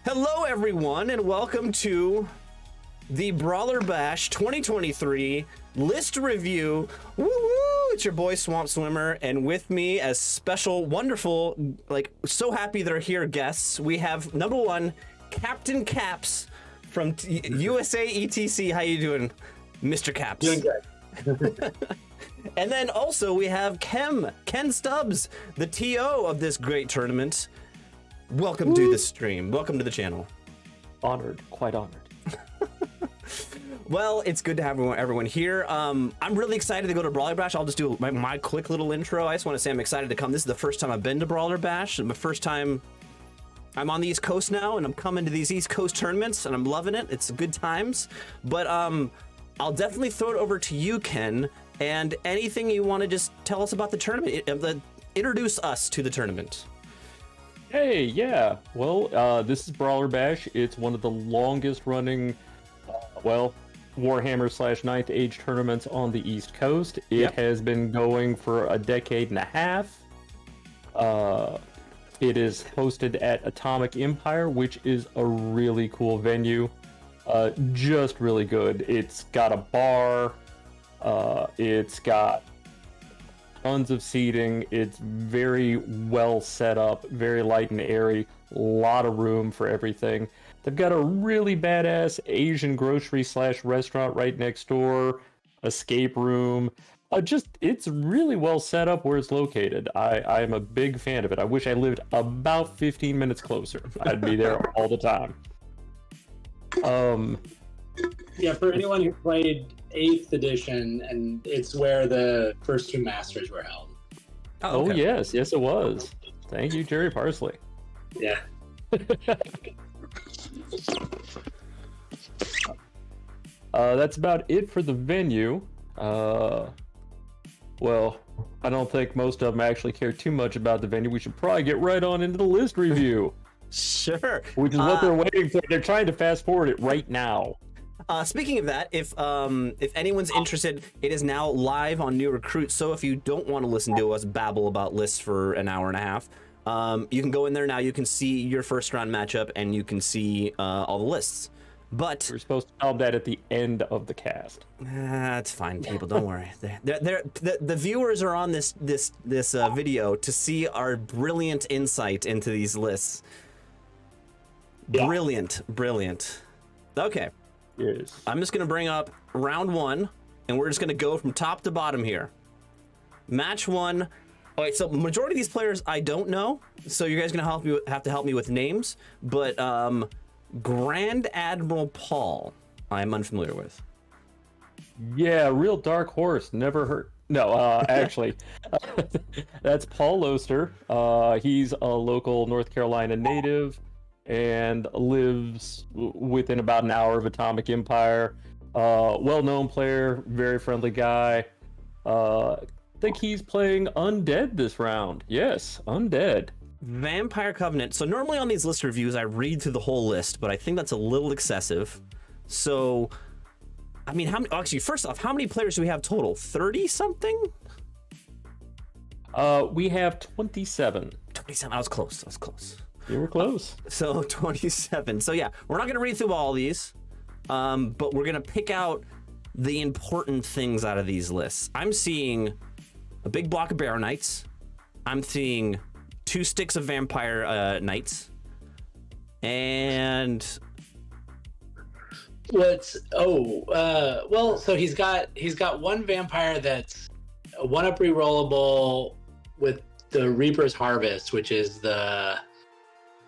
Hello, everyone, and welcome to the Brawler Bash 2023 list review. Woo woo! It's your boy Swamp Swimmer, and with me as special, wonderful, so happy they're here guests, we have number one, Captain Caps from USA ETC. How you doing, Mr. Caps? Doing good. And then also we have Ken Stubbs, the TO of this great tournament. Welcome to the stream. Welcome to the channel. Honored, quite honored. Well, it's good to have everyone here. I'm really excited to go to Brawler Bash. I'll just do my quick little intro. I just want to say I'm excited to come. This is the first time I've been to Brawler Bash. My first time. I'm on the East Coast now, and I'm coming to these East Coast tournaments, and I'm loving it. It's good times. But I'll definitely throw it over to you, Ken, and anything you want to just tell us about the tournament. Introduce us to the tournament. Hey, yeah. Well, this is Brawler Bash. It's one of the longest running, Warhammer / 9th Age tournaments on the East Coast. It has been going for a decade and a half. It is hosted at Atomic Empire, which is a really cool venue. Just really good. It's got a bar. It's got tons of seating. It's very well set up, very light and airy. A lot of room for everything. They've got a really badass Asian grocery / restaurant right next door, escape room. It's really well set up where it's located. I am a big fan of it. I wish I lived about 15 minutes closer. I'd be there all the time. Yeah, for anyone who played 8th edition, and it's where the first two Masters were held. Oh, okay. Yes, it was. Thank you, Jerry Parsley. Yeah. That's about it for the venue. Well, I don't think most of them actually care too much about the venue. We should probably get right on into the list review. Sure. Which is what they're waiting for. They're trying to fast forward it right now. Speaking of that, if anyone's interested, it is now live on New Recruit. So if you don't want to listen to us babble about lists for an hour and a half, you can go in there now. You can see your first round matchup, and you can see all the lists. But we're supposed to tell that at the end of the cast. That's fine, people. Don't worry. The viewers are on this video to see our brilliant insight into these lists. Yeah. Brilliant. Okay. Yes. I'm just gonna bring up round one, and we're just gonna go from top to bottom here. Match one. All right, so majority of these players I don't know, so you guys are gonna have to help me with names. But Grand Admiral Paul, I'm unfamiliar with. Yeah, real dark horse. Never heard. No, actually, that's Paul Loester. He's a local North Carolina native and lives within about an hour of Atomic Empire. Well-known player, very friendly guy. I think he's playing Undead this round. Yes, Undead. Vampire Covenant. So normally on these list reviews, I read through the whole list, but I think that's a little excessive. So, I mean, first off, how many players do we have total? 30-something? We have 27. 27. I was close. You were close. So 27. So yeah, we're not going to read through all these, but we're going to pick out the important things out of these lists. I'm seeing a big block of Barrow Knights. I'm seeing 2 sticks of Vampire Knights. And so he's got one Vampire that's a 1-up rerollable with the Reaper's Harvest, which is the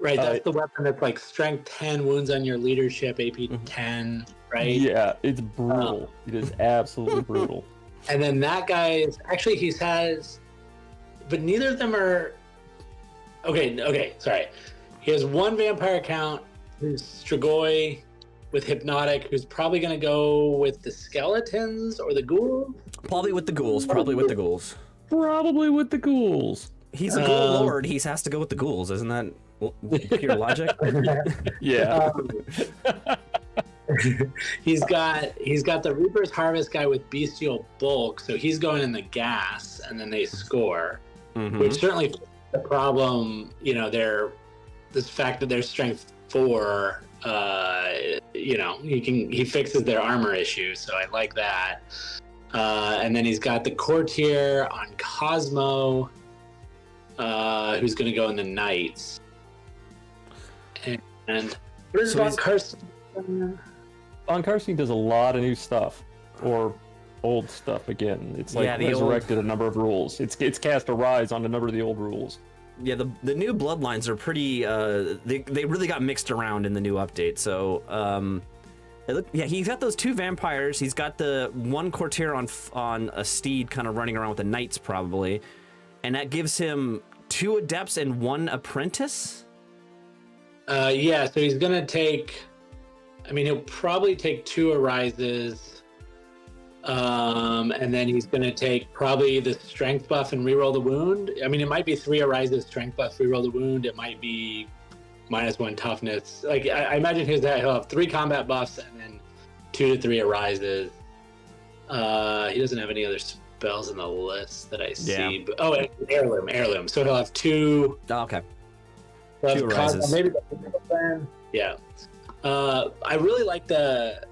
that's the weapon that's like strength 10, wounds on your leadership, AP 10, right? Yeah, it's brutal. It is absolutely brutal. And then that guy is actually but neither of them are. Okay, sorry. He has one Vampire account who's Strigoi with Hypnotic, who's probably going to go with the Skeletons or the Ghouls? Probably with the Ghouls. Probably with the Ghouls. He's a Ghoul Lord. He has to go with the Ghouls. Isn't that pure logic? Yeah. He's got the Reaper's Harvest guy with Bestial Bulk, so he's going in the gas, and then they score, which certainly fits the problem. You know, this fact that their strength 4, he fixes their armor issue, so I like that. And then he's got the Courtier on Cosmo, who's going to go in the Knights. And what is Von Karstein? Von Karstein does a lot of new stuff, or old stuff again. It's like resurrected a number of rules. It's cast a rise on a number of the old rules. Yeah, the new bloodlines are pretty. They really got mixed around in the new update. So, he's got those 2 vampires. He's got the 1 courtier on a steed, kind of running around with the knights probably, and that gives him 2 adepts and 1 apprentice. So he's gonna take. I mean, he'll probably take 2 arises, and then he's gonna take probably the strength buff and reroll the wound. I mean, it might be 3 arises, strength buff, reroll the wound. It might be -1 toughness. Like I imagine he'll have 3 combat buffs and then 2 to 3 arises. He doesn't have any other spells in the list that I see. Yeah. But, heirloom. So he'll have 2. Oh, okay. 2 arises. Maybe plan. Yeah. I really like the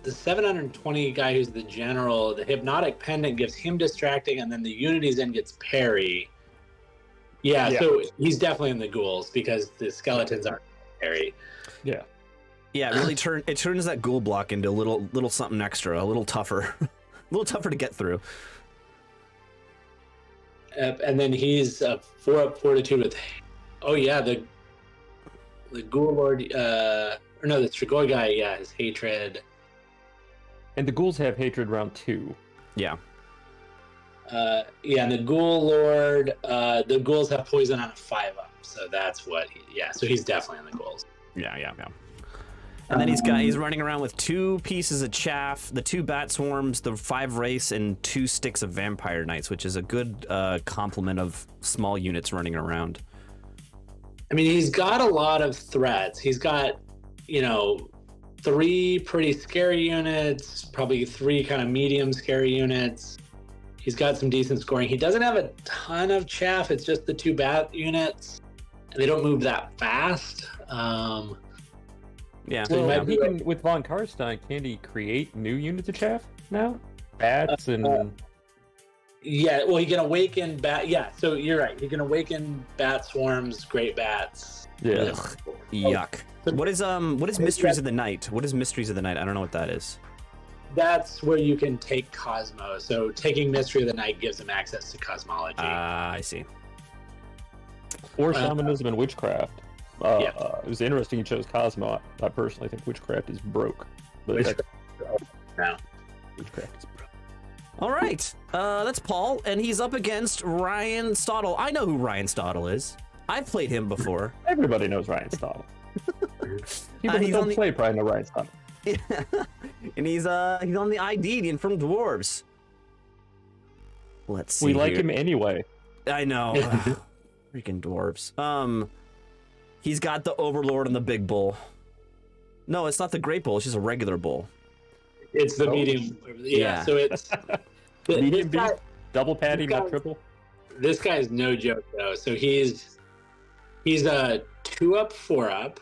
720 guy who's the general. The hypnotic pendant gives him distracting, and then the Unity Zen gets parry. Yeah, so he's definitely in the ghouls because the skeletons aren't parry. Yeah. Yeah, it really turns that ghoul block into a little something extra, a little tougher, a little tougher to get through. And then he's 4-up fortitude with. Oh yeah, the ghoul lord. The Strigoi guy. Yeah, his hatred. And the ghouls have hatred round 2. Yeah. And the ghoul lord. The ghouls have poison on a 5-up, so that's what. So he's definitely in the ghouls. Yeah. And then he's running around with 2 pieces of chaff, the 2 bat swarms, the 5 race, and 2 sticks of vampire knights, which is a good complement of small units running around. I mean, he's got a lot of threats. He's got, 3 pretty scary units, probably 3 kind of medium scary units. He's got some decent scoring. He doesn't have a ton of chaff. It's just the 2 bat units, and they don't move that fast. Yeah. Well, he can, with Von Karstein, can he create new units of chaff now? Bats and. Yeah, well, he can awaken bat. Yeah, so you're right. He can awaken bat swarms, great bats. Yeah. Ugh, yuck. What is Mysteries of the Night? What is Mysteries of the Night? I don't know what that is. That's where you can take Cosmo. So taking Mystery of the Night gives him access to cosmology. I see. Or shamanism and witchcraft. It was interesting you chose Cosmo. I personally think witchcraft is broke. But witchcraft is broke. All right, that's Paul, and he's up against Ryan Stottle. I know who Ryan Stottle is. I've played him before. Everybody knows Ryan Stottle. People who don't play probably know Ryan Stottle. Yeah. And he's on the ID, the Infernal Dwarves. Let's see. We like him anyway. I know. Freaking dwarves. He's got the Overlord and the Big Bull. No, it's not the Great Bull. It's just a regular bull. It's the medium. Yeah. So it's medium beast, double patty, not triple. This guy is no joke though. So he's a 2-up, 4-up,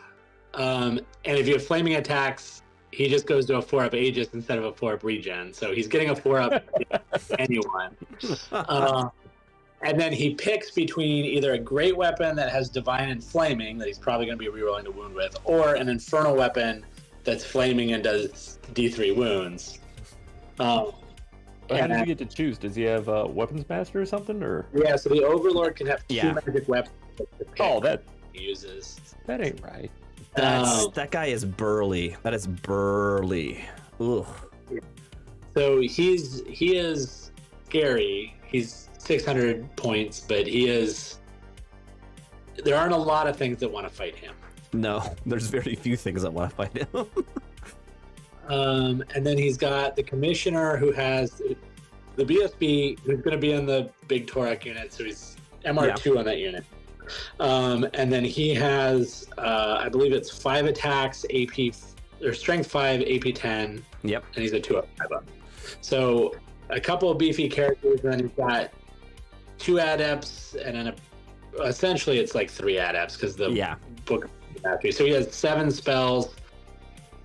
and if you have flaming attacks, he just goes to a 4-up Aegis instead of a 4-up regen. So he's getting a 4-up anyone. And then he picks between either a great weapon that has divine and flaming that he's probably going to be rerolling the wound with, or an infernal weapon that's flaming and does D3 wounds. How does he get to choose? Does he have a weapons master or something? Or yeah, so the Overlord can have 2 magic weapons. That he uses. That ain't right. That guy is burly. That is burly. Ugh. So he is scary. He's 600 points, but there aren't a lot of things that want to fight him. No, there's very few things that want to fight him. And then he's got the Commissioner who has the BSB, who's going to be in the big Torek unit, so he's MR2 on that unit. And then he has, I believe it's 5 attacks, AP, or Strength 5, AP 10. Yep. And he's a 2-up, 5-up. So a couple of beefy characters, and then he's got 2 adepts, and then essentially it's like 3 adepts because the book mastery. So he has 7 spells.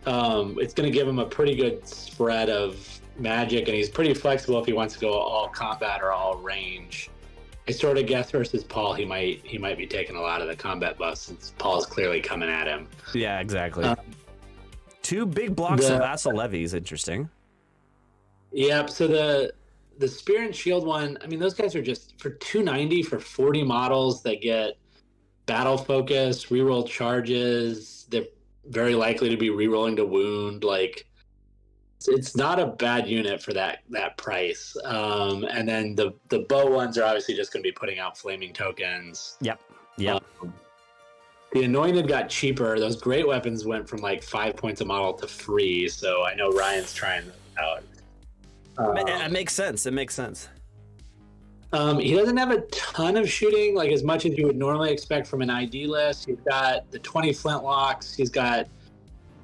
It's going to give him a pretty good spread of magic, and he's pretty flexible if he wants to go all combat or all range. I sort of guess versus Paul, he might be taking a lot of the combat buffs since Paul's clearly coming at him. Yeah, exactly. 2 big blocks of Vassal Levies. Interesting. Yep. So the Spear and Shield one, I mean, those guys are just for 290 for 40 models. They get battle focus, reroll charges. They're very likely to be rerolling to wound. Like, it's not a bad unit for that price. And then the bow ones are obviously just going to be putting out flaming tokens. Yep. The Anointed got cheaper. Those great weapons went from like 5 points a model to free. So I know Ryan's trying those out. It makes sense. It makes sense. He doesn't have a ton of shooting, like as much as you would normally expect from an ID list. He's got the 20 flintlocks. He's got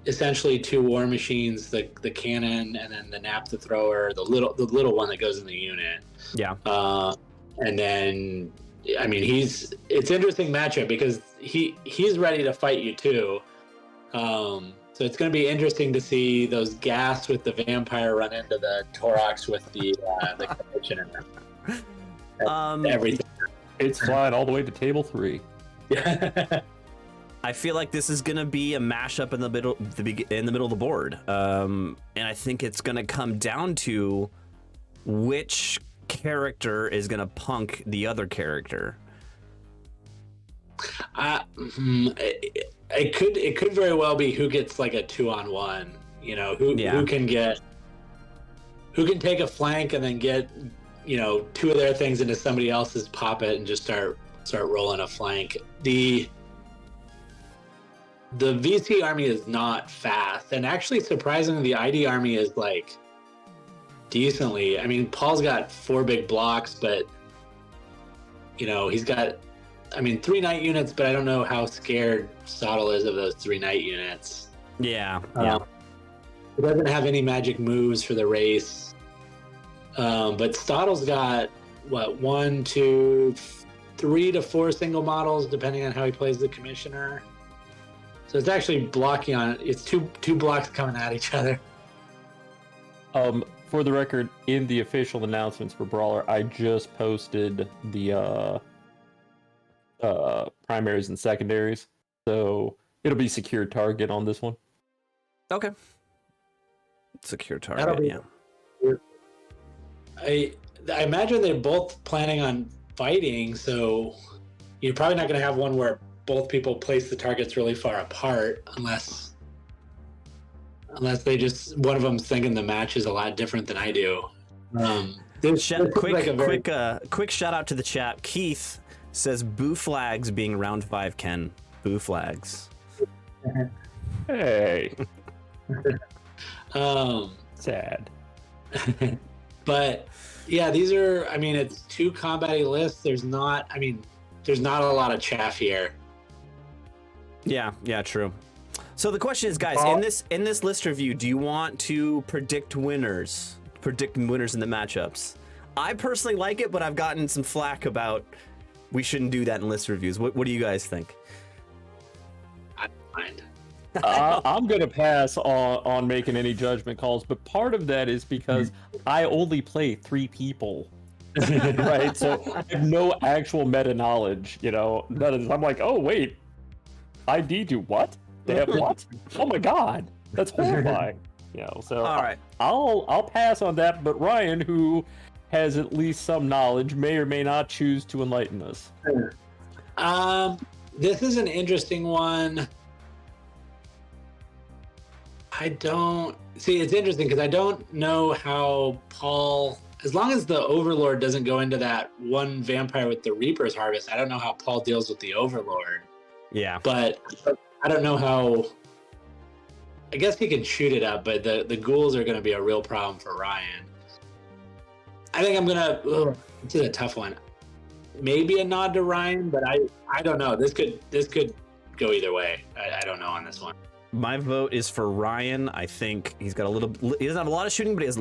essentially 2 war machines, the cannon, and then the nap the thrower, the little one that goes in the unit. Yeah. And then, I mean, it's interesting matchup because he's ready to fight you too. So it's going to be interesting to see those gas with the vampire run into the Torox with the connection in them. Everything. It's flying all the way to table 3. Yeah. I feel like this is gonna be a mashup in the middle of the board, and I think it's gonna come down to which character is gonna punk the other character. It could very well be who gets like a 2-on-1. You know, who can take a flank and then get 2 of their things into somebody else's poppet and just start rolling a flank. The VC army is not fast, and actually surprisingly the ID army is like decently. I mean, Paul's got 4 big blocks, but he's got 3 knight units, but I don't know how scared Sottle is of those 3 knight units. Yeah. He doesn't have any magic moves for the race. But Stottle's got 1, 2, 3 to 4 single models, depending on how he plays the commissioner. So it's actually blocking on it. It's two blocks coming at each other. For the record, in the official announcements for Brawler, I just posted the primaries and secondaries, so it'll be secure target on this one. Okay. Secure target. Yeah. I imagine they're both planning on fighting, so you're probably not going to have one where both people place the targets really far apart, unless they just one of them's thinking the match is a lot different than I do. Quick shout out to the chat. Keith says boo flags being round 5 Ken. Boo flags. Hey. Sad. But yeah, these are, it's 2 combat lists. There's not a lot of chaff here. Yeah, true. So the question is, guys, in this list review, do you want to predict winners in the matchups? I personally like it, but I've gotten some flack about we shouldn't do that in list reviews. What do you guys think? I don't mind. I'm gonna pass on making any judgment calls, but part of that is because I only play 3 people. Right, so I have no actual meta knowledge. I'm like, oh wait, ID do what? They have what? Oh my god, that's horrifying. So all right, I'll pass on that. But Ryan, who has at least some knowledge, may or may not choose to enlighten us. This is an interesting one. It's interesting because I don't know how Paul, as long as the Overlord doesn't go into that one vampire with the Reaper's Harvest, I don't know how Paul deals with the Overlord. Yeah. But I don't know how, I guess he can shoot it up, but the ghouls are going to be a real problem for Ryan. I think I'm going to, this is a tough one. Maybe a nod to Ryan, but I don't know. This could go either way. I don't know on this one. My vote is for Ryan. I think he doesn't have a lot of shooting, but he has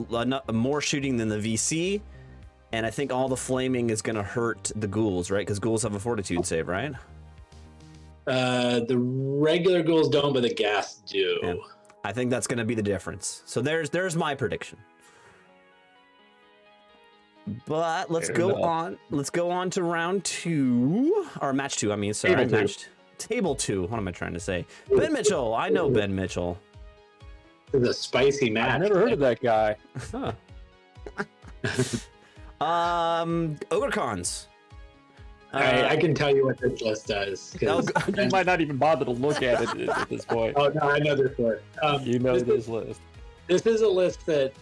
more shooting than the VC. And I think all the flaming is going to hurt the ghouls, right? Because ghouls have a fortitude save, right? The regular ghouls don't, but the ghast do. Yeah. I think that's going to be the difference. So there's my prediction. But let's go on. Let's go on to round 2 or match 2. I mean, sorry, table 2. What am I trying to say? Ben Mitchell. I know Ben Mitchell. This is a spicy match. I've never heard of that guy. Huh. Ogre Cons. I can tell you what this list does. You might not even bother to look at it at this point. Oh no, I know this list. You know this list. This is a list that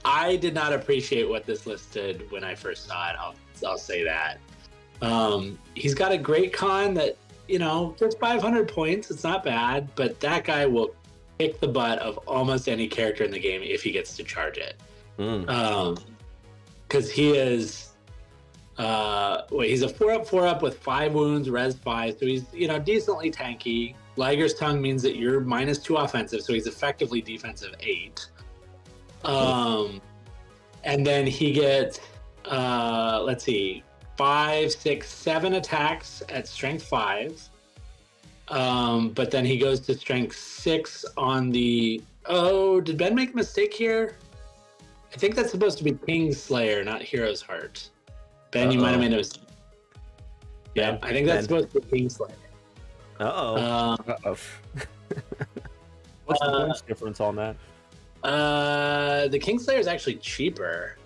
I did not appreciate what this list did when I first saw it. I'll say that. He's got a great con that, just 500 points. It's not bad, but that guy will kick the butt of almost any character in the game if he gets to charge it. Because he is. He's a 4-up with 5 wounds, res 5, so he's decently tanky. Liger's Tongue means that you're -2 offensive, so he's effectively defensive 8. And then he gets 5, 6, 7 attacks at strength 5. But then he goes to strength 6 on the. Oh, did Ben make a mistake here? I think that's supposed to be Kingslayer, not Hero's Heart. Ben, you might have made a mistake. Yeah, I think that's supposed to be Kingslayer. Uh-oh. What's the price difference on that? The Kingslayer is actually cheaper.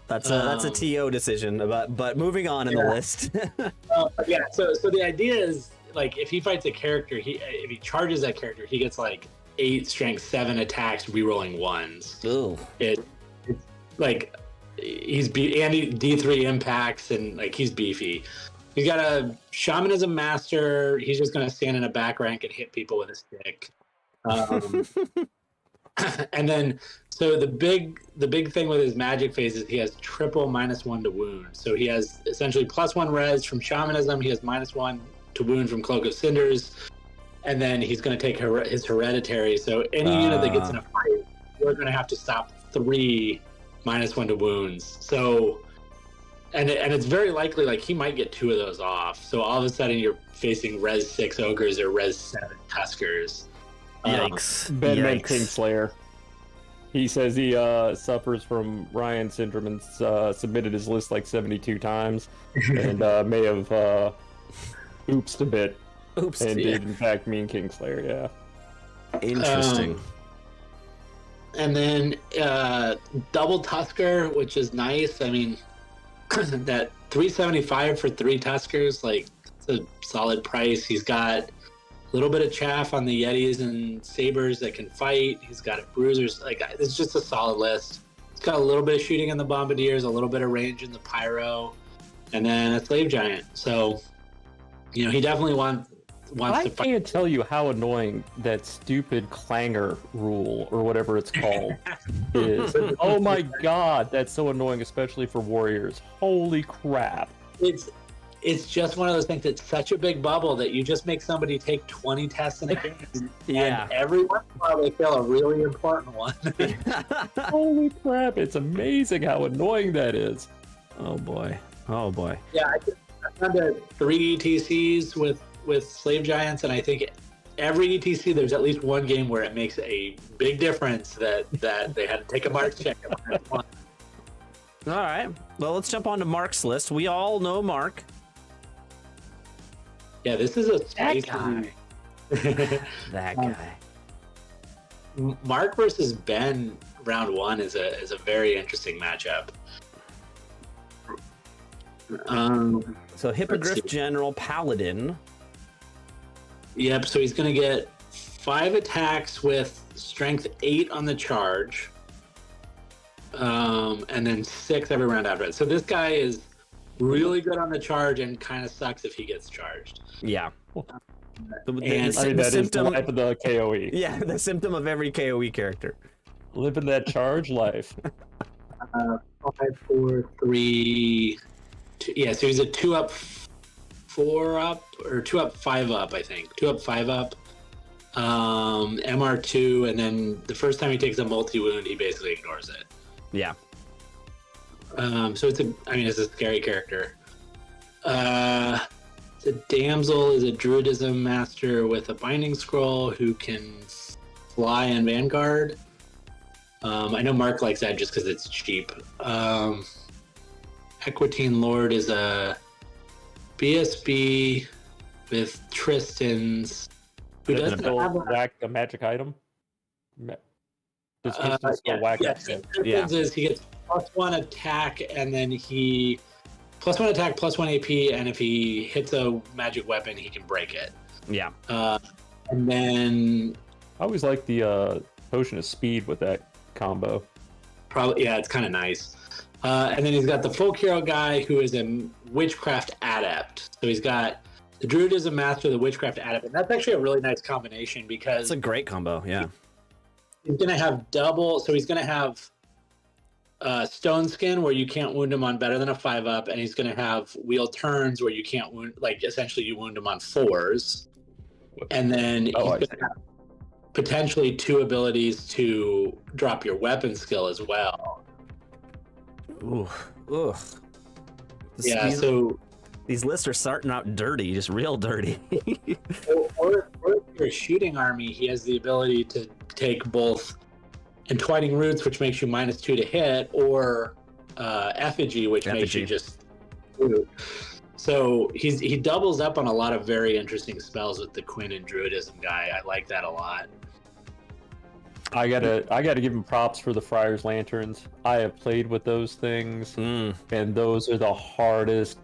That's a TO decision, but moving on in the list. Yeah, so the idea is, if he fights a character, if he charges that character, he gets 8 strength 7 attacks, rerolling 1s. Ooh. It's he's D3 impacts, and he's beefy. He's got a Shamanism Master. He's just going to stand in a back rank and hit people with a stick. And then, so the big thing with his magic phase is he has triple -1 to wound. So he has essentially +1 res from Shamanism. He has -1 to wound from Cloak of Cinders. And then he's going to take his hereditary. So any unit that gets in a fight, we're going to have to stop 3 -1 to wounds. So, and it's very likely he might get 2 of those off. So all of a sudden you're facing res 6 ogres or res 7 tuskers. Yikes. Ben meant Kingslayer. He says he suffers from Ryan syndrome and submitted his list 72 times and may have oopsed a bit. Oops. And did in fact mean Kingslayer, yeah. Interesting. And then double Tusker, which is nice. I mean, that 375 for 3 Tuskers, it's a solid price. He's got a little bit of chaff on the Yetis and Sabers that can fight. He's got bruisers. It's just a solid list. It's got a little bit of shooting in the Bombardiers, a little bit of range in the Pyro, and then a Slave Giant. So, he definitely wants to fight. I can't tell you how annoying that stupid clanger rule, or whatever it's called, is. Oh my god, that's so annoying, especially for warriors. Holy crap. It's just one of those things that's such a big bubble that you just make somebody take 20 tests in a game. Yeah. And every once in a while they fail a really important one. Holy crap, it's amazing how annoying that is. Oh boy. Yeah, I've done to 3 ETCs with Slave Giants, and I think every ETC there's at least one game where it makes a big difference that they had to take a mark check. All right. Well, let's jump on to Mark's list. We all know Mark. Yeah, this is a That guy. That guy. Mark versus Ben round 1 is a very interesting matchup. So Hippogriff General Paladin. Yep, so he's going to get 5 attacks with strength 8 on the charge. And then 6 every round after it. So this guy is really good on the charge and kind of sucks if he gets charged. Yeah. That is the life of the KOE. Yeah, the symptom of every KOE character. Living that charge life. 5, 4, 3. 2, yeah, so he's a 2-up, 4-up, or 2-up, 5-up, I think. 2-up, 5-up. MR2, and then the first time he takes a multi-wound, he basically ignores it. Yeah. So it's a scary character. The damsel is a druidism master with a binding scroll who can fly and vanguard. I know Mark likes that just because it's cheap. Equitine Lord is a BSB with Tristan's, who doesn't have whack a magic item. Does Tristan's still whack it? Tristan's is he gets +1 attack, and then he +1 attack, +1 AP, and if he hits a magic weapon, he can break it. Yeah. And then I always like the potion of speed with that combo. Probably, yeah, it's kind of nice. And then he's got the folk hero guy who is a witchcraft adept. So he's got the druidism master, the witchcraft adept, and that's actually a really nice combination because It's a great combo, yeah. he's going to have double. So he's going to have stone skin where you can't wound him on better than a 5-up, and he's going to have wheel turns where you can't wound, like essentially you wound him on 4s, and then he's going to have potentially 2 abilities to drop your weapon skill as well. Ooh, ugh. These lists are starting out dirty, just real dirty. or if you're a shooting army, he has the ability to take both Entwining Roots, which makes you -2 to hit, or Effigy, which makes you just shoot. So he doubles up on a lot of very interesting spells with the Quinn and Druidism guy. I like that a lot. I gotta give him props for the Friar's Lanterns. I have played with those things, and those are the hardest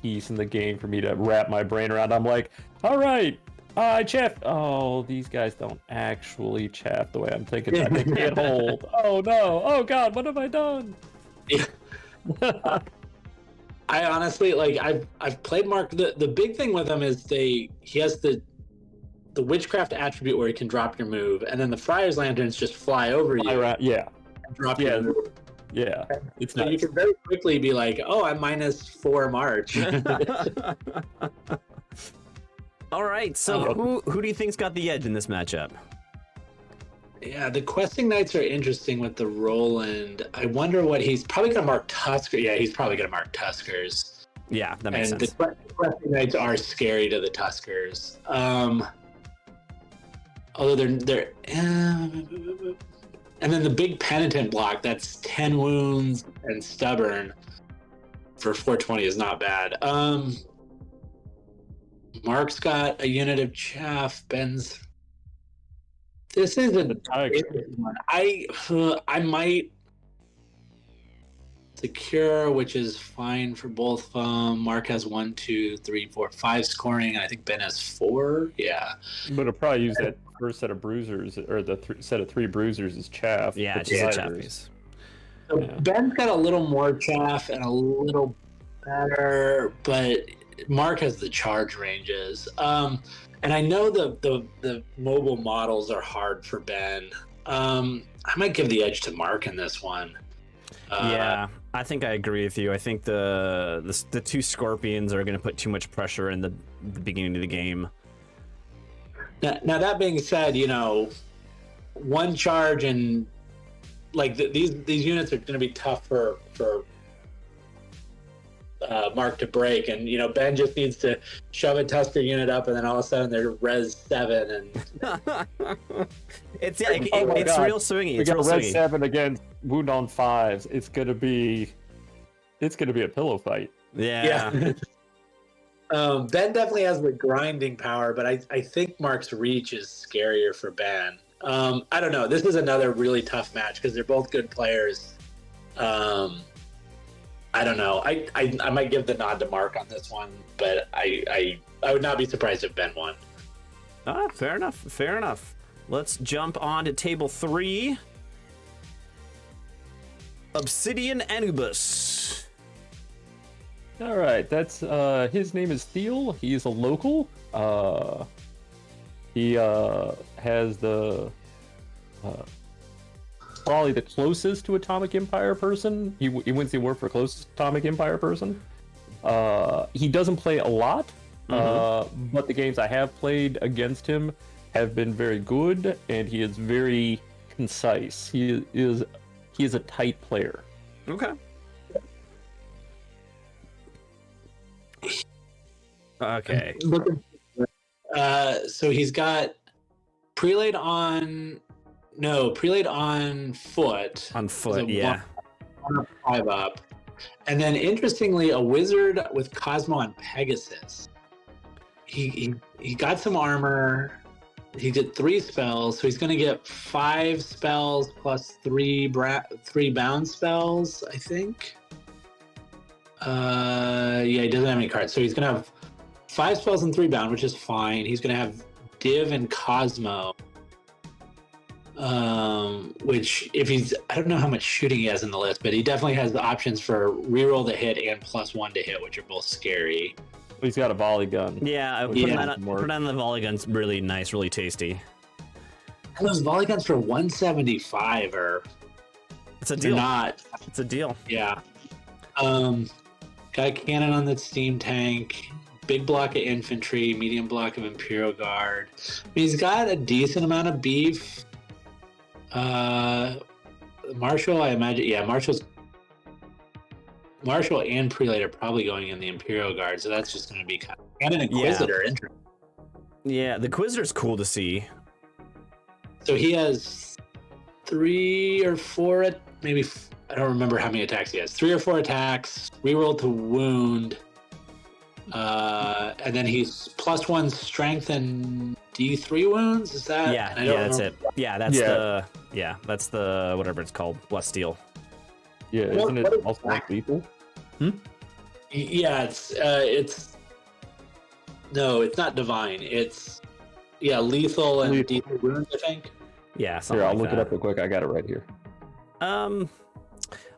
keys in the game for me to wrap my brain around. I'm like, all right, I chaff. Oh, these guys don't actually chaff the way I'm thinking. They can't hold. Oh no! Oh god! What have I done? Yeah. I honestly I've played Mark. The big thing with him is he has the witchcraft attribute where he can drop your move, and then the Friar's Lanterns just fly over you. Yeah. And drop your move. Yeah. It's so nice. you can very quickly be like, oh, I'm -4 March. All right, so who do you think's got the edge in this matchup? Yeah, the Questing Knights are interesting with the Roland. I wonder what he's probably going to mark Tusker. Yeah, he's probably going to mark Tuskers. Yeah, that makes sense. And the Questing Knights are scary to the Tuskers. Although they're and then the big Penitent block, that's 10 wounds and stubborn for 420 is not bad. Mark's got a unit of chaff. Ben's. This isn't one. I might secure, which is fine for both of them. Mark has 1, 2, 3, 4, 5 scoring, and I think Ben has 4. Yeah, but I'll probably use that first set of bruisers, or the set of 3 bruisers as chaff. Yeah, it's just a chaff piece. So Ben's got a little more chaff and a little better, but Mark has the charge ranges. And I know the mobile models are hard for Ben. I might give the edge to Mark in this one. Yeah, I think I agree with you. I think the 2 Scorpions are going to put too much pressure in the beginning of the game. Now that being said, 1 charge and like these units are going to be tough for Mark to break, and Ben just needs to shove a Tusker unit up, and then all of a sudden they're res 7, and it's real swingy. We got a res 7 against wound on 5s. It's gonna be a pillow fight. Yeah. Ben definitely has the grinding power, but I think Mark's reach is scarier for Ben. I don't know. This is another really tough match because they're both good players. I don't know. I might give the nod to Mark on this one, but I would not be surprised if Ben won. Fair enough. Fair enough. Let's jump on to table 3. Obsidian Anubis. All right, that's his name is Thiel. He's a local. He has the probably the closest to Atomic Empire person. He wins the award for closest Atomic Empire person. He doesn't play a lot, but the games I have played against him have been very good, and he is very concise. He is a tight player. Okay. Okay. So he's got prelate on foot. On foot, So yeah. 5 up. And then interestingly, a wizard with Cosmo and Pegasus. He got some armor. He did 3 spells, so he's going to get 5 spells plus 3 bound spells, I think. Yeah, he doesn't have any cards, so he's going to have 5 spells and 3 bound, which is fine. He's going to have Div and Cosmo, which I don't know how much shooting he has in the list, but he definitely has the options for reroll to hit and +1 to hit, which are both scary. He's got a volley gun. Yeah, putting on the volley gun's really nice, really tasty. And those volley guns for 175 It's a deal. Not. It's a deal. Yeah. Got a cannon on the steam tank, big block of infantry, medium block of Imperial Guard. I mean, he's got a decent amount of beef. Marshall, I imagine. Yeah, Marshall and Prelate are probably going in the Imperial Guard, so that's just going to be kind of... And an Inquisitor. Yeah, the Inquisitor's cool to see. So he has 3 or 4, maybe... I don't remember how many attacks he has. 3 or 4 attacks, reroll to wound, and then he's +1 strength and D3 wounds. Is that? Yeah, that's it. Yeah, that's the whatever it's called, Blessed Steel. Yeah, isn't it also like lethal? Yeah, no, it's not divine. It's lethal and D3 wounds, I think. Yeah, Here, I'll look it up real quick. I got it right here.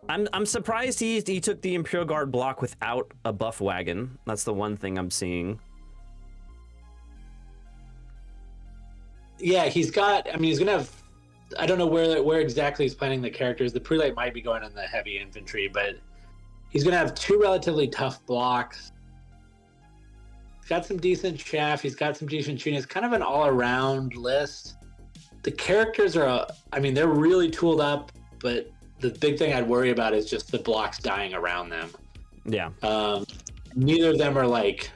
I'm surprised he took the Imperial Guard block without a buff wagon. That's the one thing I'm seeing. Yeah, he's gonna have... I don't know where exactly he's planning the characters. The Prelate might be going in the heavy infantry, but he's gonna have 2 relatively tough blocks. He's got some decent chaff. He's got some decent shooting. It's kind of an all-around list. The characters are... they're really tooled up, but the big thing I'd worry about is just the blocks dying around them. Yeah. Neither of them are like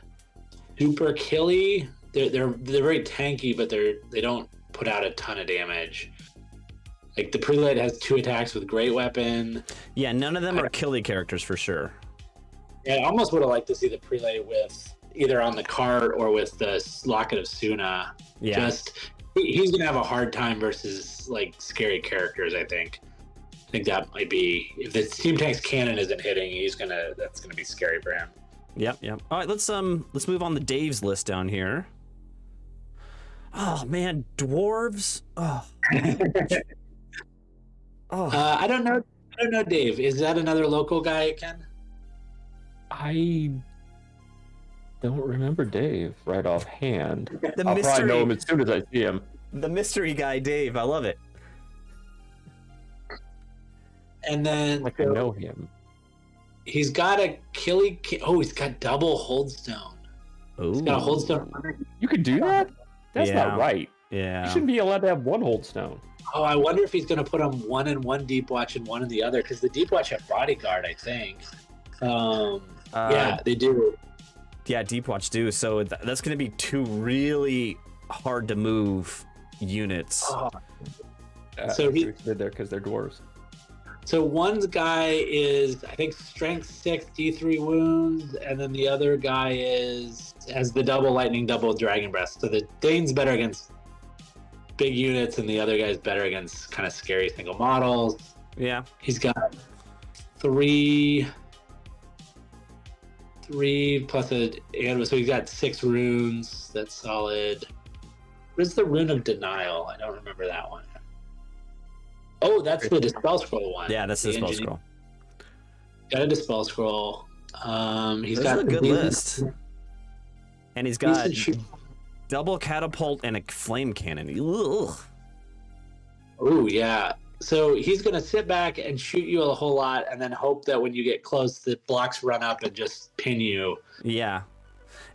super killy. They're very tanky, but they don't put out a ton of damage. Like the Prelate has 2 attacks with Great Weapon. Yeah, none of them are killy characters for sure. Yeah, I almost would have liked to see the Prelate with either on the cart or with the Locket of Suna. Yeah. He's gonna have a hard time versus like scary characters, I think. I think that might be, if the Steam Tank's cannon isn't hitting, that's gonna be scary for him. Yep. All right, let's move on to Dave's list down here. Oh man, dwarves. Oh. I don't know, Dave. Is that another local guy, Ken? I don't remember Dave right offhand. I'll mystery, probably know him as soon as I see him. The mystery guy, Dave. I love it. And then Like I know him. He's got a he's got double Holdstone. Ooh. He's got a Holdstone. You could do that? That's not right. Yeah. You shouldn't be allowed to have one Holdstone. Oh, I wonder if he's going to put them one in one Deep Watch and one in the other, because the Deep Watch have Bodyguard, I think. Yeah, they do. Yeah, Deep Watch do. So that's going to be 2 really hard to move units. So he did there because they're dwarves. So one guy is, I think, Strength 6, D3 wounds, and then the other guy has the double Lightning, double Dragon Breath. So the Dane's better against big units, and the other guy's better against kind of scary single models. Yeah. He's got 3 plus so he's got 6 runes. That's solid. Where's the Rune of Denial? I don't remember that one. Oh, that's the Dispel Scroll one. Yeah, that's the Dispel Scroll. Got a Dispel Scroll. He's got a good list. And he's got double catapult and a flame cannon. Ugh. Oh, yeah. So he's going to sit back and shoot you a whole lot and then hope that when you get close, the blocks run up and just pin you. Yeah.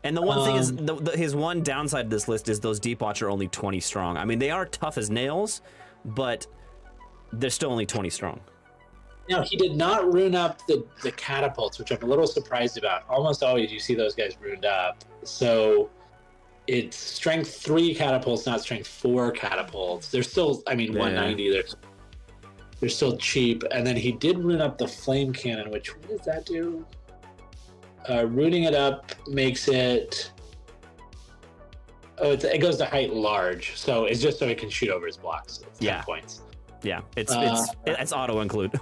And the one thing is, his one downside of this list is those Deep Watch are only 20 strong. I mean, they are tough as nails, but they're still only 20 strong. Now, he did not rune up the catapults, which I'm a little surprised about. Almost always you see those guys runed up. So it's strength 3 catapults, not strength 4 catapults. They're still, I mean, 190. They're still cheap. And then he did rune up the flame cannon, which what does that do? Runing it up makes it. Oh, it goes to height large, so it's just so it can shoot over his blocks. It's 10 points. Yeah, it's auto include.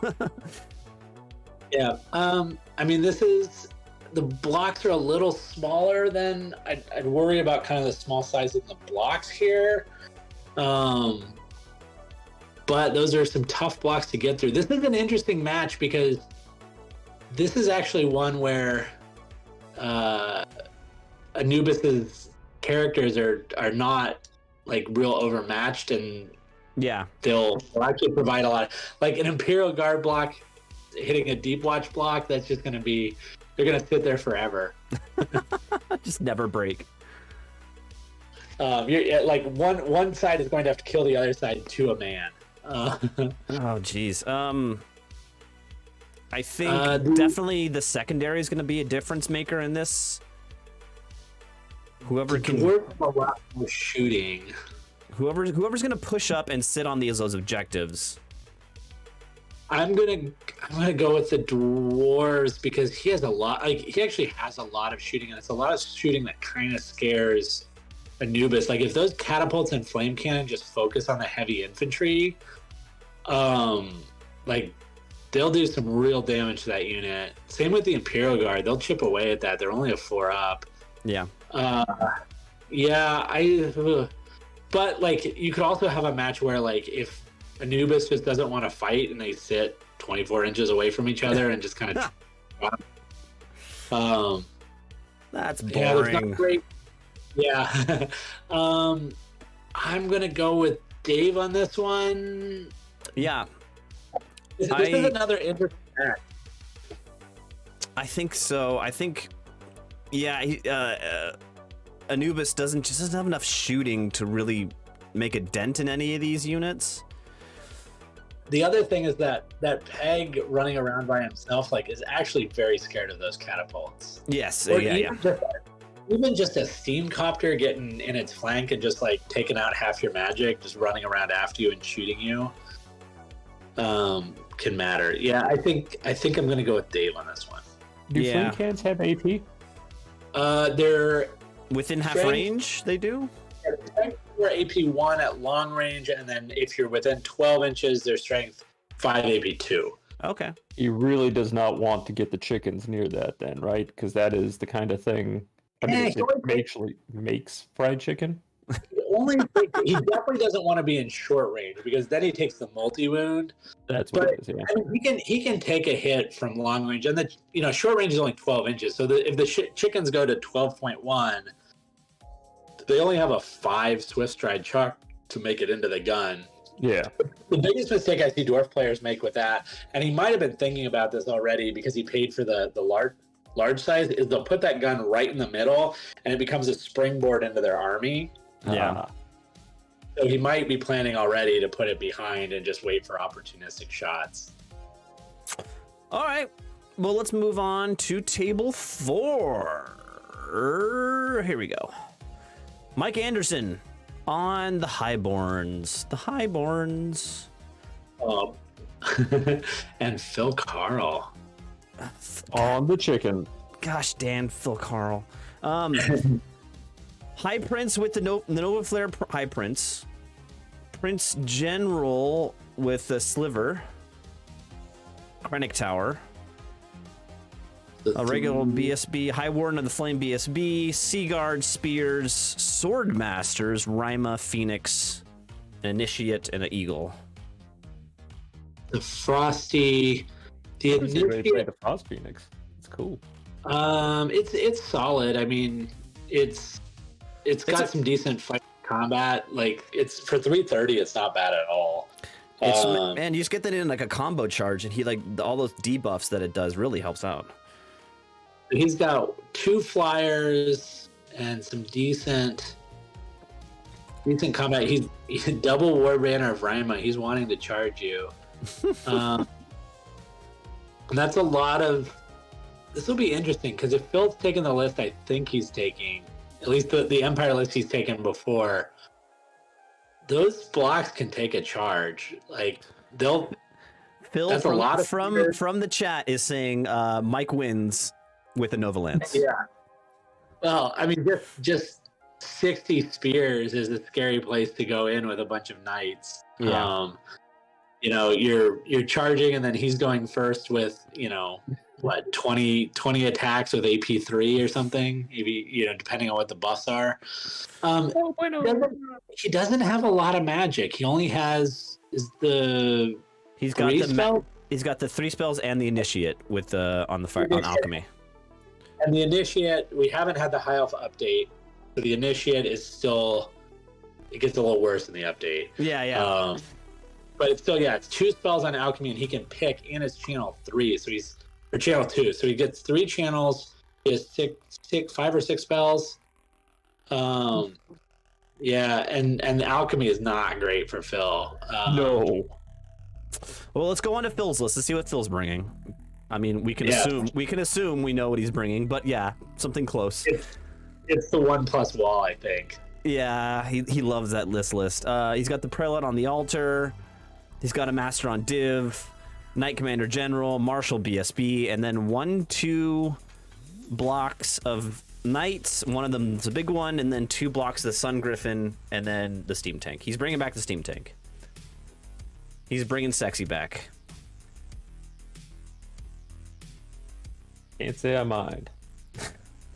Yeah, I mean, the blocks are a little smaller than I'd worry about. Kind of the small size of the blocks here, but those are some tough blocks to get through. This is an interesting match because this is actually one where Anubis's characters are not like real overmatched, and they'll actually provide a lot. Like an Imperial Guard block hitting a Deep Watch block, that's just going to be, they're going to sit there forever. Just never break. You're like one side is going to have to kill the other side to a man. Oh geez. I think definitely the secondary is going to be a difference maker in this. Whoever can work a lot more shooting. Whoever's going to push up and sit on those objectives. I'm gonna go with the dwarves because he has a lot. Like he actually has a lot of shooting, and it's a lot of shooting that kind of scares Anubis. Like if those catapults and flame cannon just focus on the heavy infantry, like they'll do some real damage to that unit. Same with the Imperial Guard; they'll chip away at that. They're only a 4 up. Yeah. But like you could also have a match where like if Anubis just doesn't want to fight and they sit 24 inches away from each other and just kind of that's boring. Yeah. I'm gonna go with Dave on this one. Yeah. This is another interesting match. I think so. I think Anubis doesn't have enough shooting to really make a dent in any of these units. The other thing is that Peg running around by himself like is actually very scared of those catapults. Yes, even just a steam copter getting in its flank and just like taking out half your magic, just running around after you and shooting you, can matter. Yeah, I think I'm gonna go with Dave on this one. Do flame cans have AP? They're within half range. They do. They're AP 1 at long range, and then if you're within 12 inches, their strength 5 AP 2. Okay. He really does not want to get the chickens near that, then, right? Because that is the kind of thing. I mean, it actually makes fried chicken. He definitely doesn't want to be in short range because then he takes the multi wound. That's what it is. Yeah. I mean, he can take a hit from long range, and the short range is only 12 inches. So if the chickens go to 12.1. They only have a 5 Swift Stride chuck to make it into the gun. Yeah. The biggest mistake I see dwarf players make with that, and he might have been thinking about this already because he paid for the large size, is they'll put that gun right in the middle, and it becomes a springboard into their army. Yeah. So he might be planning already to put it behind and just wait for opportunistic shots. All right. Well, let's move on to table 4. Here we go. Mike Anderson on the Highborns. The Highborns. And Phil Carl. On the chicken. Gosh, Dan, Phil Carl. High Prince with the Nova Flare High Prince. Prince General with the Sliver. Krennic Tower. A regular BSB, High Warden of the Flame BSB, Sea Guard, Spears, Sword Masters, Rima, Phoenix, an Initiate, and an Eagle. The Frosty, the Initiate. The Frost Phoenix. It's cool. It's solid. I mean, it's got some decent fight combat. Like it's for 330, it's not bad at all. Man, you just get that in like a combo charge, and he like all those debuffs that it does really helps out. He's got 2 flyers and some decent combat. He's double War Banner of Rima. He's wanting to charge you. And that's a lot of this will be interesting because if Phil's taking the list, I think he's taking at least the Empire list he's taken before. Those blocks can take a charge. Like they'll. Phil That's a lot of from the chat is saying Mike wins with a Nova Lance. Yeah. Well, I mean, just 60 spears is a scary place to go in with a bunch of knights. Yeah. You know, you're charging, and then he's going first with, you know, what, 20 attacks with AP3 or something, maybe, you know, depending on what the buffs are. He doesn't have a lot of magic. He only has He's got the 3 spells and the initiate with on alchemy. And the initiate, we haven't had the high elf update, so the initiate is still, it gets a little worse in the update. Yeah. But it's still, it's 2 spells on alchemy, and he can pick in his channel 3, or channel 2, so he gets 3 channels. He has 5 or 6 spells. Yeah, and alchemy is not great for Phil. No. Well, let's go on to Phil's list. Let's see what Phil's bringing. I mean, we can assume we know what he's bringing, but yeah, something close. It's the 1+ wall, I think. Yeah, he loves that list. He's got the prelate on the altar. He's got a master on div, knight commander general, marshal BSB, and then 1-2 blocks of knights. One of them's a big one, and then 2 blocks of the Sun Griffin, and then the steam tank. He's bringing back the steam tank. He's bringing sexy back. Can't say I mind.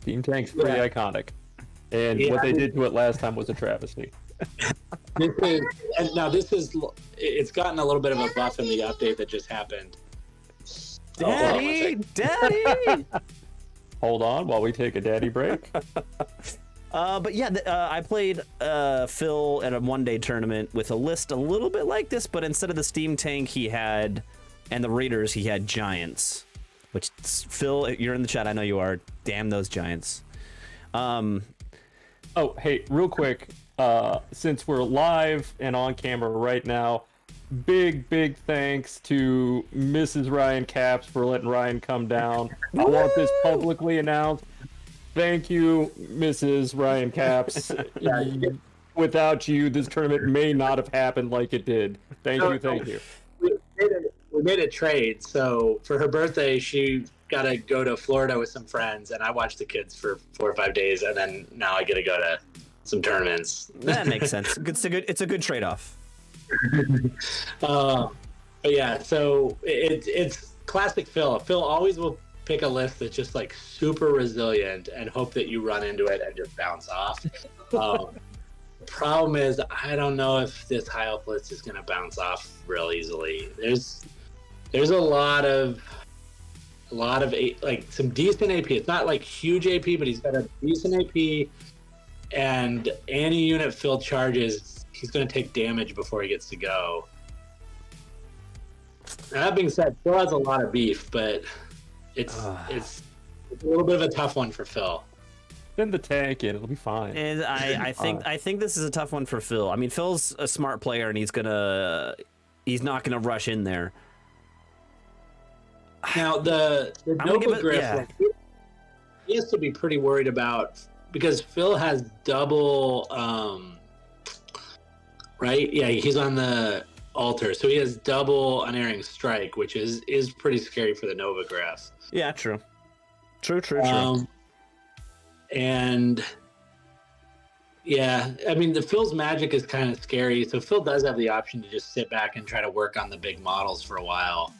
Steam Tank's pretty iconic. And what they did to it last time was a travesty. It's gotten a little bit of a buff in the update that just happened. Daddy! Hold on while we take a daddy break. But yeah, I played Phil at a one-day tournament with a list a little bit like this, but instead of the steam tank he had, and the raiders, he had giants. Which, Phil, you're in the chat, I know you are. Damn those giants. Oh, hey, real quick, since we're live and on camera right now, big thanks to Mrs. Ryan Caps for letting Ryan come down. I want this publicly announced. Thank you, Mrs. Ryan Caps. Without you, this tournament may not have happened like it did. Thank you. We made a trade. So for her birthday, she got to go to Florida with some friends, and I watched the kids for 4 or 5 days, and then now I get to go to some tournaments. That makes sense. It's a good trade-off. But yeah, so it's classic Phil. Phil always will pick a list that's just like super resilient and hope that you run into it and just bounce off. The problem is, I don't know if this high elf list is going to bounce off real easily. There's a lot of like some decent AP. It's not like huge AP, but he's got a decent AP, and any unit Phil charges, he's going to take damage before he gets to go. Now, that being said, Phil has a lot of beef, but it's a little bit of a tough one for Phil. Send the tank in; it'll be fine. And I think this is a tough one for Phil. I mean, Phil's a smart player, and he's not gonna rush in there. Now the Nova Griff, he has to be pretty worried about, because Phil has double, right? Yeah, he's on the altar, so he has double unerring strike, which is pretty scary for the Nova Griff. Yeah, true. And yeah, I mean, the Phil's magic is kind of scary, so Phil does have the option to just sit back and try to work on the big models for a while.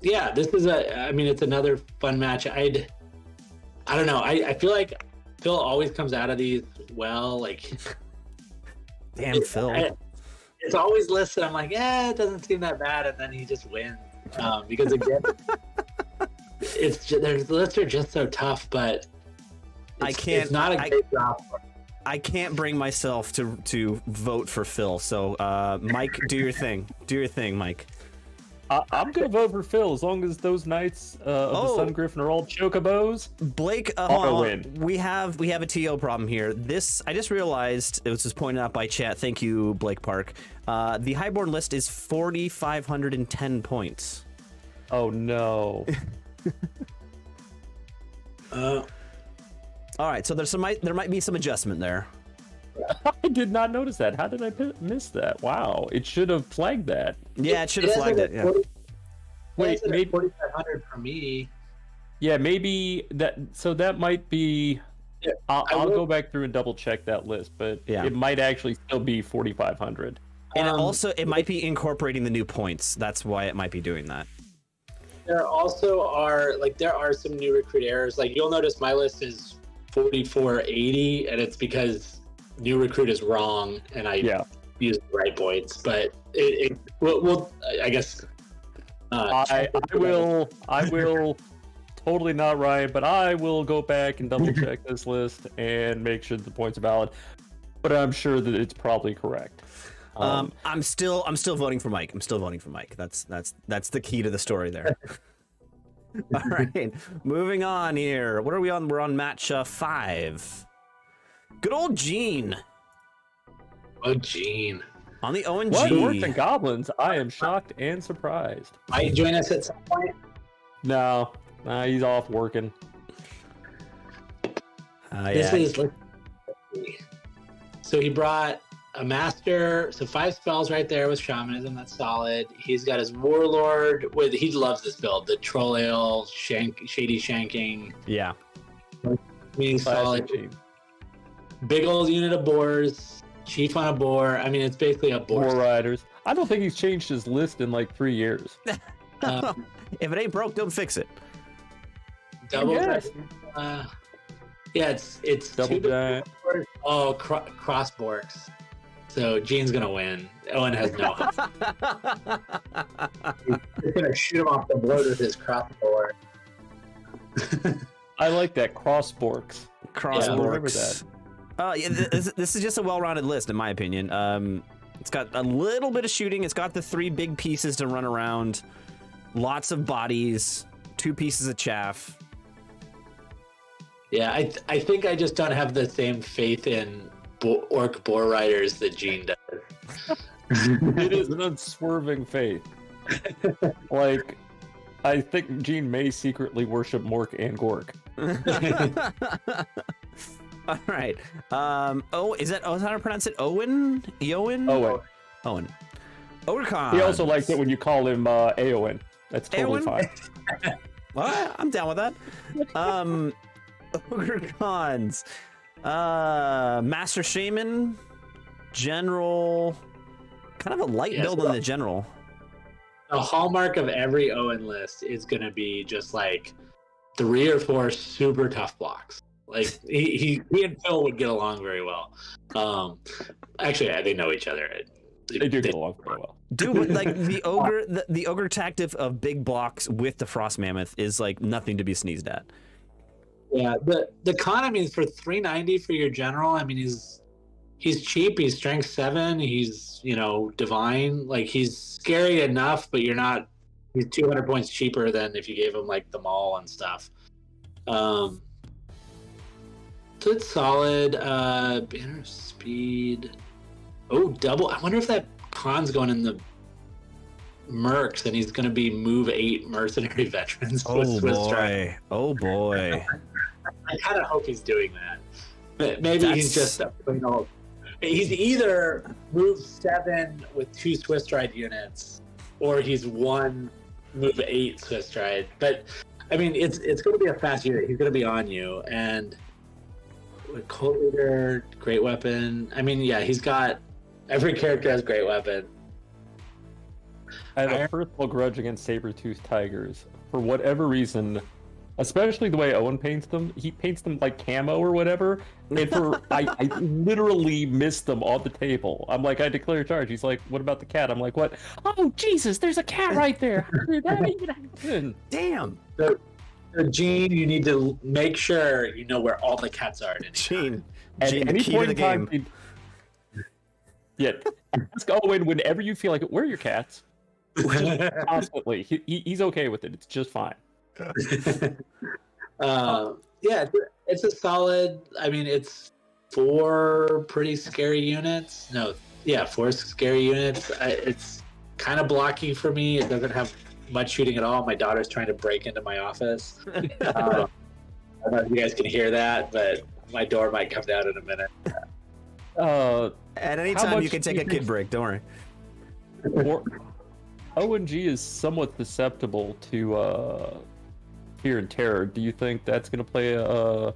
Yeah, this is it's another fun match. I don't know. I feel like Phil always comes out of these well. Like, damn Phil. It's always listed. I'm like, it doesn't seem that bad, and then he just wins. Because again, their lists are just so tough. But it's not a great job. I can't bring myself to vote for Phil. So, Mike, do your thing. Do your thing, Mike. I'm gonna vote for Phil as long as those knights of the Sun Griffin are all chocobos. Blake, win. We have a TO problem here. I just realized, it was just pointed out by chat. Thank you, Blake Park. The Highborn list is 4,510 points. Oh no. All right, so there might be some adjustment there. I did not notice that. How did I miss that? Wow, it should have flagged that. Yeah, it should have flagged it. Yeah. Wait, maybe 4,500 for me. Yeah, maybe that. So that might be. Yeah, I'll go back through and double check that list, but Yeah. it might actually still be 4,500. And it might be incorporating the new points. That's why it might be doing that. There are some new recruit errors. Like you'll notice my list is 4480, and it's because new recruit is wrong, and I used the right points. But we'll I guess. I will totally not Ryan, but I will go back and double check this list and make sure that the points are valid. But I'm sure that it's probably correct. I'm still voting for Mike. I'm still voting for Mike. That's the key to the story there. All right, moving on here. What are we on? We're on match 5. Good old Gene. Oh, Gene. On the ONG. What? Orcs and Goblins? I am shocked and surprised. Might you join us at some point? No, he's off working. This is so he brought a master, so 5 spells right there with shamanism. That's solid. He's got his warlord he loves this build. The troll ale, shady shanking. Yeah. Being solid. Big old unit of boars. Chief on a boar. I mean, it's basically a boar. Boar riders. I don't think he's changed his list in like 3 years. If it ain't broke, don't fix it. Double. Yes. Yeah, it's Double giant. Cross borks. So Gene's gonna win. Owen has no hope. He's gonna shoot him off the board with his crossbow. I like that. Crossborks. Remember that. This is just a well-rounded list, in my opinion. It's got a little bit of shooting. It's got the 3 big pieces to run around. Lots of bodies. 2 pieces of chaff. Yeah, I think I just don't have the same faith in orc boar riders that Gene does. It is an unswerving faith. Like, I think Gene may secretly worship Mork and Gork. All right. Is that how to pronounce it? Owen? Owen. Ogrecon. He also likes it when you call him Aowen. That's totally fine. Well, I'm down with that. Ogrecons. Master Shaman. General. Kind of a light build on the general. The hallmark of every Owen list is going to be just like 3 or 4 super tough blocks. Like he and Phil would get along very well. Actually, they know each other. They do get along very well. Dude, like the ogre tactic of big blocks with the frost mammoth is like nothing to be sneezed at. Yeah, the con, I mean, for 390 for your general, I mean, he's cheap. He's strength 7. He's divine. Like he's scary enough, but he's 200 points cheaper than if you gave him like the maul and stuff. So it's solid. Banner speed. Oh, double. I wonder if that con's going in the mercs and he's going to be move 8 mercenary veterans. Oh boy. Oh boy. I kind of hope he's doing that. But maybe he's just he's either move 7 with 2 Swiss Stride units, or he's 1 move 8 Swiss Stride. But I mean, it's going to be a fast unit. He's going to be on you, and with Cult Leader, Great Weapon. I mean, yeah, he's got every character has Great Weapon. I have a personal grudge against saber-toothed tigers. For whatever reason, especially the way Owen paints them, he paints them like camo or whatever, and I literally missed them on the table. I'm like, I declare charge. He's like, what about the cat? I'm like, what? Oh, Jesus, there's a cat right there. How did that even happen? Damn. So, Gene, you need to make sure you know where all the cats are. Gene, At any key point to the in game. time, ask Owen whenever you feel like it. Where are your cats? Constantly. He's okay with it. It's just fine. Yeah, it's a solid. I mean, it's 4 pretty scary units. No, yeah, 4 scary units. It's kind of blocky for me. It doesn't have much shooting at all. My daughter's trying to break into my office. I don't know if you guys can hear that, but my door might come down in a minute. At any time, you can take a kid break. Don't worry. ONG is somewhat susceptible to fear and terror. Do you think that's going to play a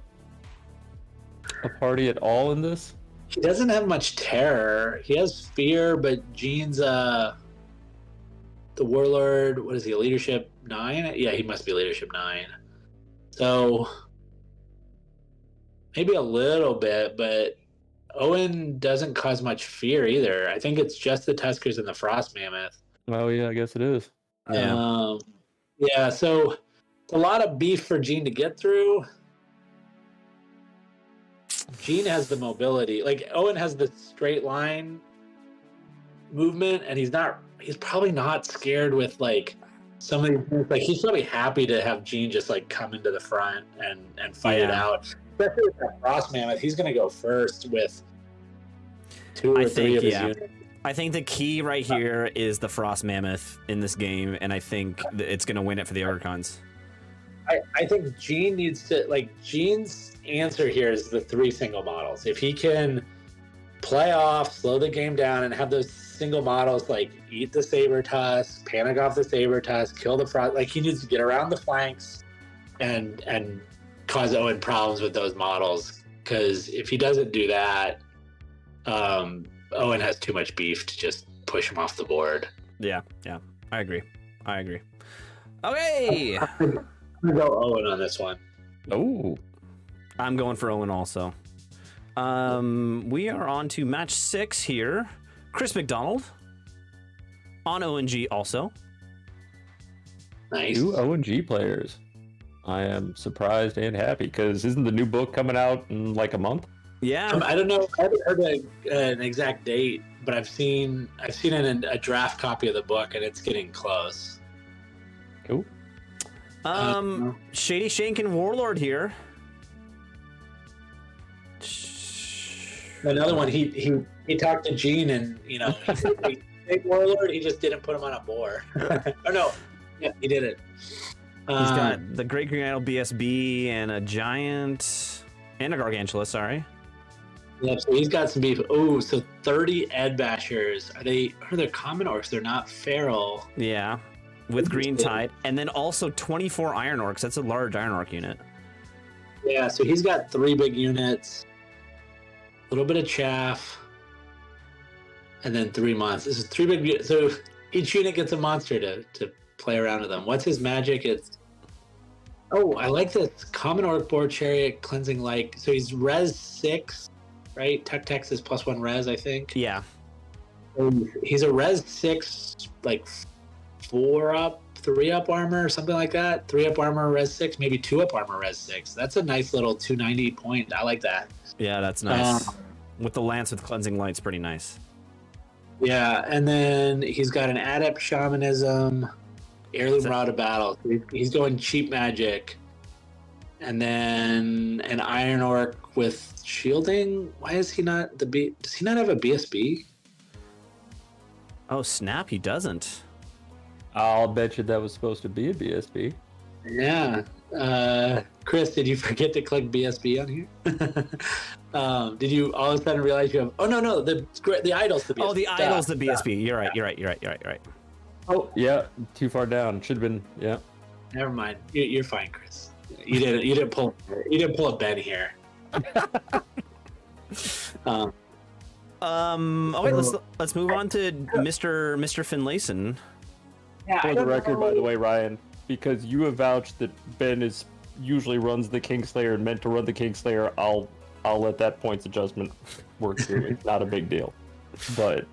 party at all in this? He doesn't have much terror. He has fear, but Gene's the warlord. What is he? Leadership 9? Yeah, he must be leadership 9. So maybe a little bit, but Owen doesn't cause much fear either. I think it's just the Tuskers and the Frost Mammoth. Oh yeah, I guess it is. Yeah. Yeah, so it's a lot of beef for Gene to get through. Gene has the mobility. Like Owen has the straight line movement, and he's probably not scared with like some of these, like he's probably happy to have Gene just like come into the front and fight it out. Especially with that Frost Mammoth, he's gonna go first with 2 or 3 of his units. I think the key right here is the Frost Mammoth in this game, and I think it's going to win it for the Ogrecons. I think Gene needs to, like, Gene's answer here is the 3 single models. If he can play off, slow the game down, and have those single models, like, eat the Saber Tusk, panic off the Saber Tusk, kill the Frost, like, he needs to get around the flanks and cause Owen problems with those models. Because if he doesn't do that, Owen has too much beef to just push him off the board. Yeah, I agree. Okay. I'm gonna go Owen on this one. Oh, I'm going for Owen also. We are on to match 6 here. Chris McDonald on ONG also. Nice. 2 ONG players. I am surprised and happy because isn't the new book coming out in like a month? Yeah. I don't know. I haven't heard an exact date, but I've seen a draft copy of the book, and it's getting close. Cool. Shady Shank and Warlord here. Another one. He talked to Gene, and he said, big Warlord. He just didn't put him on a boar. Oh no, yeah, he did it. He's got the Great Green Idol BSB and a Giant and a Gargantula. Sorry. Yeah, so he's got some beef. Oh, so 30 Ed Bashers. Are they common orcs? They're not feral. Yeah, with Green Tide, and then also 24 Iron Orcs. That's a large Iron Orc unit. Yeah, so he's got 3 big units, a little bit of chaff, and then 3 monsters. This is 3 big units. So each unit gets a monster to play around with them. What's his magic? Oh, I like this common orc board chariot cleansing like. So he's res 6. Right, Tech is +1 res, I think. Yeah. He's a res 6, like 4 up, 3 up armor, something like that. 3 up armor, res 6, maybe 2 up armor, res 6. That's a nice little 290 point. I like that. Yeah, that's nice. With the lance with cleansing light's pretty nice. Yeah, and then he's got an adept shamanism, heirloom route of battle. He's going cheap magic. And then an Iron Orc with shielding. Why is he not does he not have a BSB? Oh snap, he doesn't. I'll bet you that was supposed to be a BSB. Yeah. Chris, did you forget to click BSB on here? Did you all of a sudden realize you have? Oh no, the idol's the BSB. Oh, the idol's the BSB. You're right. Oh yeah, too far down. Should have been. Yeah. Never mind. You're fine, Chris. You didn't pull a Ben here. Okay, let's move on to Mr. Finlayson. Yeah, For the record, by the way, Ryan, because you have vouched that Ben usually runs the Kingslayer and meant to run the Kingslayer, I'll let that points adjustment work through. It's not a big deal. But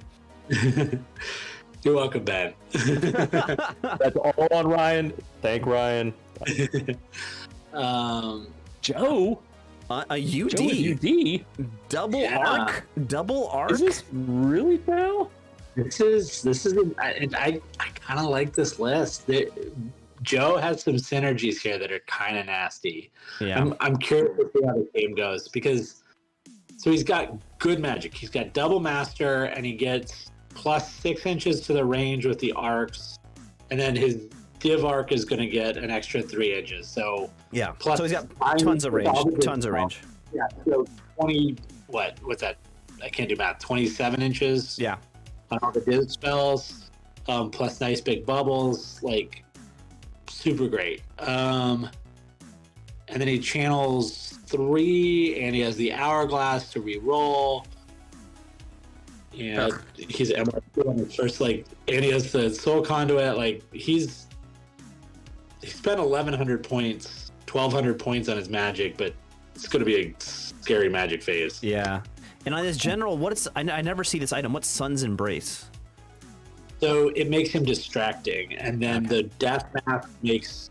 you're welcome, Ben. That's all on Ryan. Thank Ryan. Joe? A UD. Joe is UD? Double arc? Is this really Joe? This is I kind of like this list. Joe has some synergies here that are kind of nasty. Yeah. I'm curious to see how the game goes because he's got good magic. He's got double master and he gets +6 inches to the range with the arcs, and then his div arc is going to get an extra 3 inches. So Yeah. plus So he's got tons of range. Tons of range. Yeah. So 20. What's that? I can't do math. 27 inches. Yeah. On all the div spells, plus nice big bubbles, like super great. And then he channels 3, and he has the hourglass to re-roll. Yeah, he's MR2 on his first, like, and he has the soul conduit. Like, he spent 1,100 points, 1,200 points on his magic, but it's going to be a scary magic phase. Yeah. And on his general, I never see this item. What's Sun's Embrace? So it makes him distracting, and then the death mask makes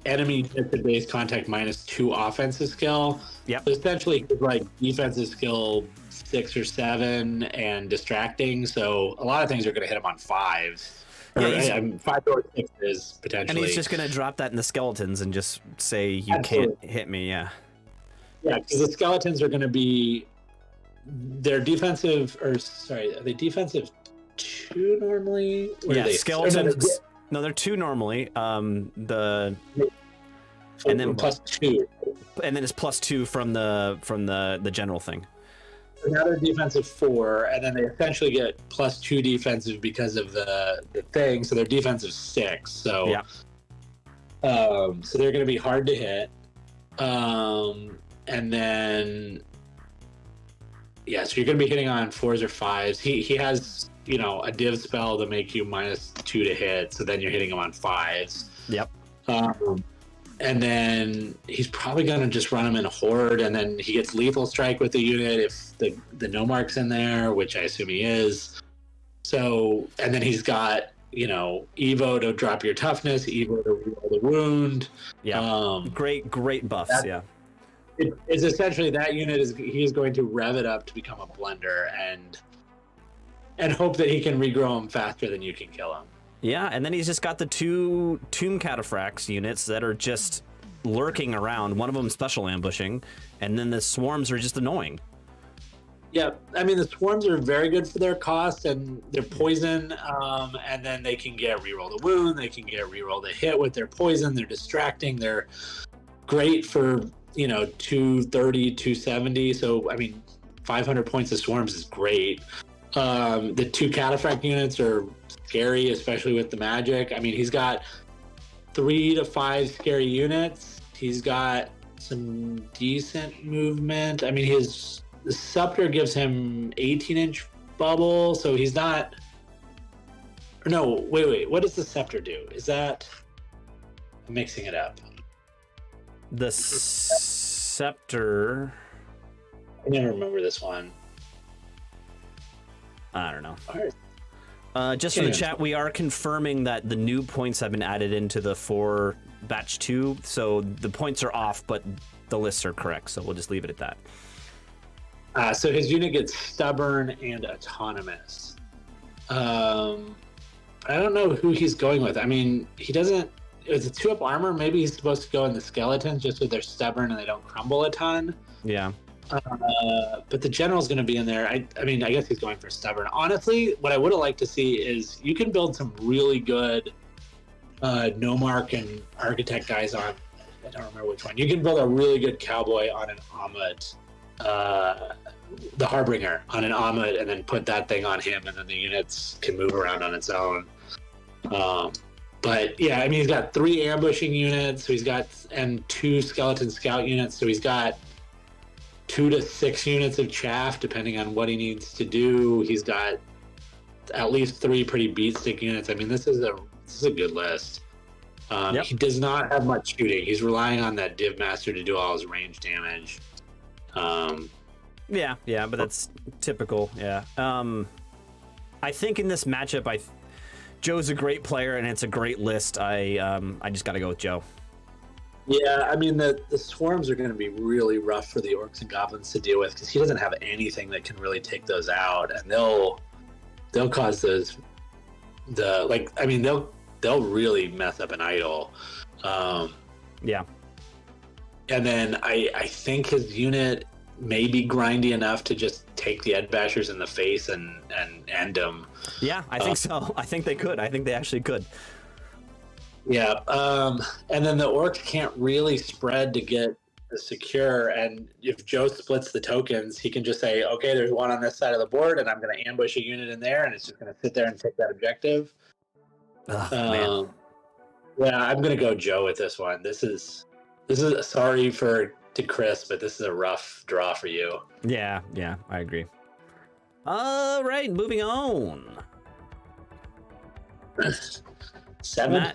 enemy hit the base contact -2 offensive skill. Yep. So essentially, like defensive skill 6 or 7 and distracting. So a lot of things are going to hit him on 5s. Yeah, 5 or 6s potentially. And he's just going to drop that in the skeletons and just say, you Absolutely. can't hit me. Yeah. Yeah, because the skeletons are going to be. They're defensive, are they defensive 2 normally? Or Yeah, are they, skeletons. No, they're 2 normally. And then +2. And then it's +2 from the general thing. So now they're defensive 4, and then they essentially get +2 defensive because of the thing. So they're defensive 6. So Yeah. So they're going to be hard to hit. And then so you're going to be hitting on 4s or 5s. He has a div spell to make you -2 to hit. So then you're hitting him on 5s. Yep. And then he's probably going to just run him in a horde, and then he gets lethal strike with the unit if the no-mark's in there, which I assume he is. So, and then he's got, Evo to drop your toughness, Evo to reroll the wound. Yeah. Great buffs, yeah. It's essentially that unit he's going to rev it up to become a blender and hope that he can regrow him faster than you can kill him. Yeah, and then he's just got the 2 Tomb Cataphracts units that are just lurking around. One of them special ambushing, and then the swarms are just annoying. Yeah, I mean, the swarms are very good for their cost, and they're poison, and then they can get reroll the wound, they can get reroll the hit with their poison, they're distracting, they're great for, 230, 270, so, I mean, 500 points of swarms is great. The 2 Cataphract units are scary, especially with the magic. I mean, he's got 3 to 5 scary units. He's got some decent movement. I mean, the Scepter gives him 18-inch bubble, so he's not. Or no, wait. What does the Scepter do? Is that? I'm mixing it up. The Scepter. I never remember this one. I don't know. All right. Just for the chat, we are confirming that the new points have been added into the 4 batch 2, so the points are off, but the lists are correct, so we'll just leave it at that. So his unit gets stubborn and autonomous. I don't know who he's going with. I mean, he doesn't. It's a 2-up armor. Maybe he's supposed to go in the skeletons just so they're stubborn and they don't crumble a ton. Yeah. But the general's going to be in there. I mean, I guess he's going for stubborn. Honestly, what I would have liked to see is you can build some really good no-mark and architect guys on. I don't remember which one. You can build a really good cowboy on an Amut, the Harbinger on an Amut, and then put that thing on him, and then the units can move around on its own. But yeah, I mean, he's got 3 ambushing units. So he's got 2 skeleton scout units. So he's got 2 to 6 units of chaff, depending on what he needs to do. He's got at least 3 pretty beat stick units. I mean, this is a good list. Yep. He does not have much shooting. He's relying on that Div Master to do all his range damage. Yeah, but that's typical. Yeah. I think in this matchup, Joe's a great player and it's a great list. I just got to go with Joe. Yeah, I mean, the swarms are going to be really rough for the orcs and goblins to deal with because he doesn't have anything that can really take those out, and they'll cause those. They'll really mess up an idol. Yeah. And then I think his unit may be grindy enough to just take the Ed Bashers in the face and end them. Yeah, I think so. I think they could. I think they actually could. Yeah. And then the orcs can't really spread to get the secure. And if Joe splits the tokens, he can just say, okay, there's one on this side of the board, and I'm going to ambush a unit in there, and it's just going to sit there and take that objective. Man. Yeah, I'm going to go Joe with this one. This is sorry to Chris, but this is a rough draw for you. Yeah, I agree. All right, moving on. 7.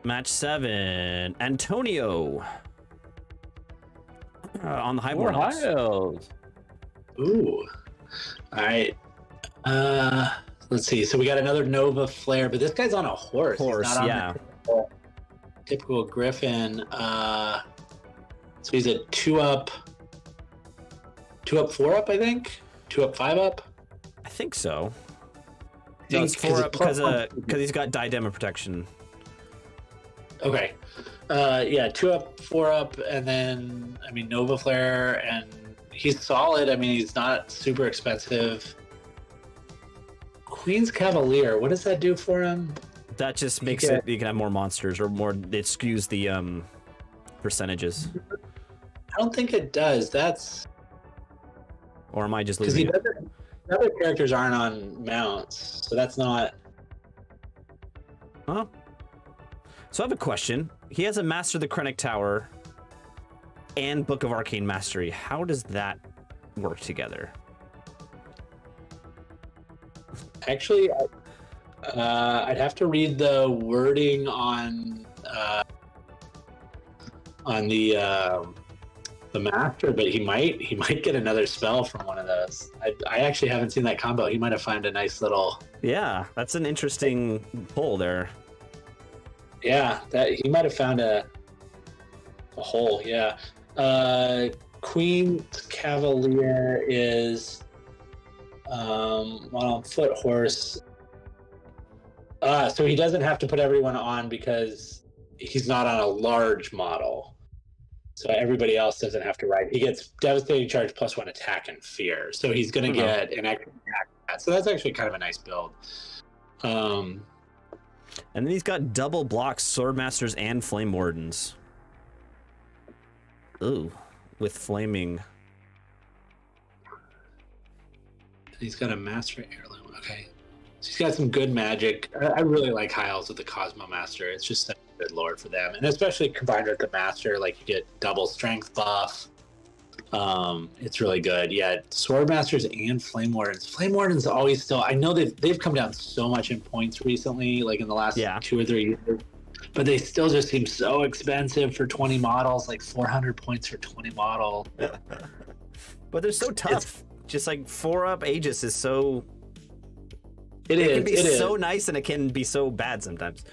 Match 7. Antonio. On the high board. Hiles. Ooh. All right. Let's see. So we got another Nova Flare, but this guy's on a horse. He's not on yeah. the typical Griffin. So he's a 2-up, 4-up, I think. 2-up, 5-up. I think so. No, it's 4-up because he's got diadem protection. Okay. Yeah, 2-up, 4-up, and then Nova Flare, and he's solid. He's not super expensive. Queen's Cavalier, what does that do for him? That just makes it you can have more monsters or more. It skews the percentages. I don't think it does. That's. Or am I just losing it? The other characters aren't on mounts, so that's not. Huh? So I have a question. He has a Master of the Krennic Tower and Book of Arcane Mastery. How does that work together? Actually, I'd have to read the wording on the master, but he might get another spell from one of those. I actually haven't seen that combo. He might have found a nice little. Yeah, that's an interesting pull there. Yeah, that he might have found a hole. Yeah, Queen's Cavalier is on foot horse. So he doesn't have to put everyone on because he's not on a large model. So everybody else doesn't have to ride. He gets devastating charge +1 attack and fear. So he's going to get an extra attack. So that's actually kind of a nice build. And then he's got double blocks, Swordmasters and Flame Wardens. Ooh, with flaming. He's got a Master Heirloom. Okay. So he's got some good magic. I really like Hiles with the Cosmo Master. It's just a good lore for them. And especially combined with the Master, like you get double strength buff. It's really good. Yeah, Swordmasters and Flame Wardens. Flame Wardens always still, I know they've come down so much in points recently, like in the last 2 or 3 years. But they still just seem so expensive for 20 models, like 400 points for 20 model. But they're so tough. Just like 4-up Aegis is so. It can be so nice and it can be so bad sometimes.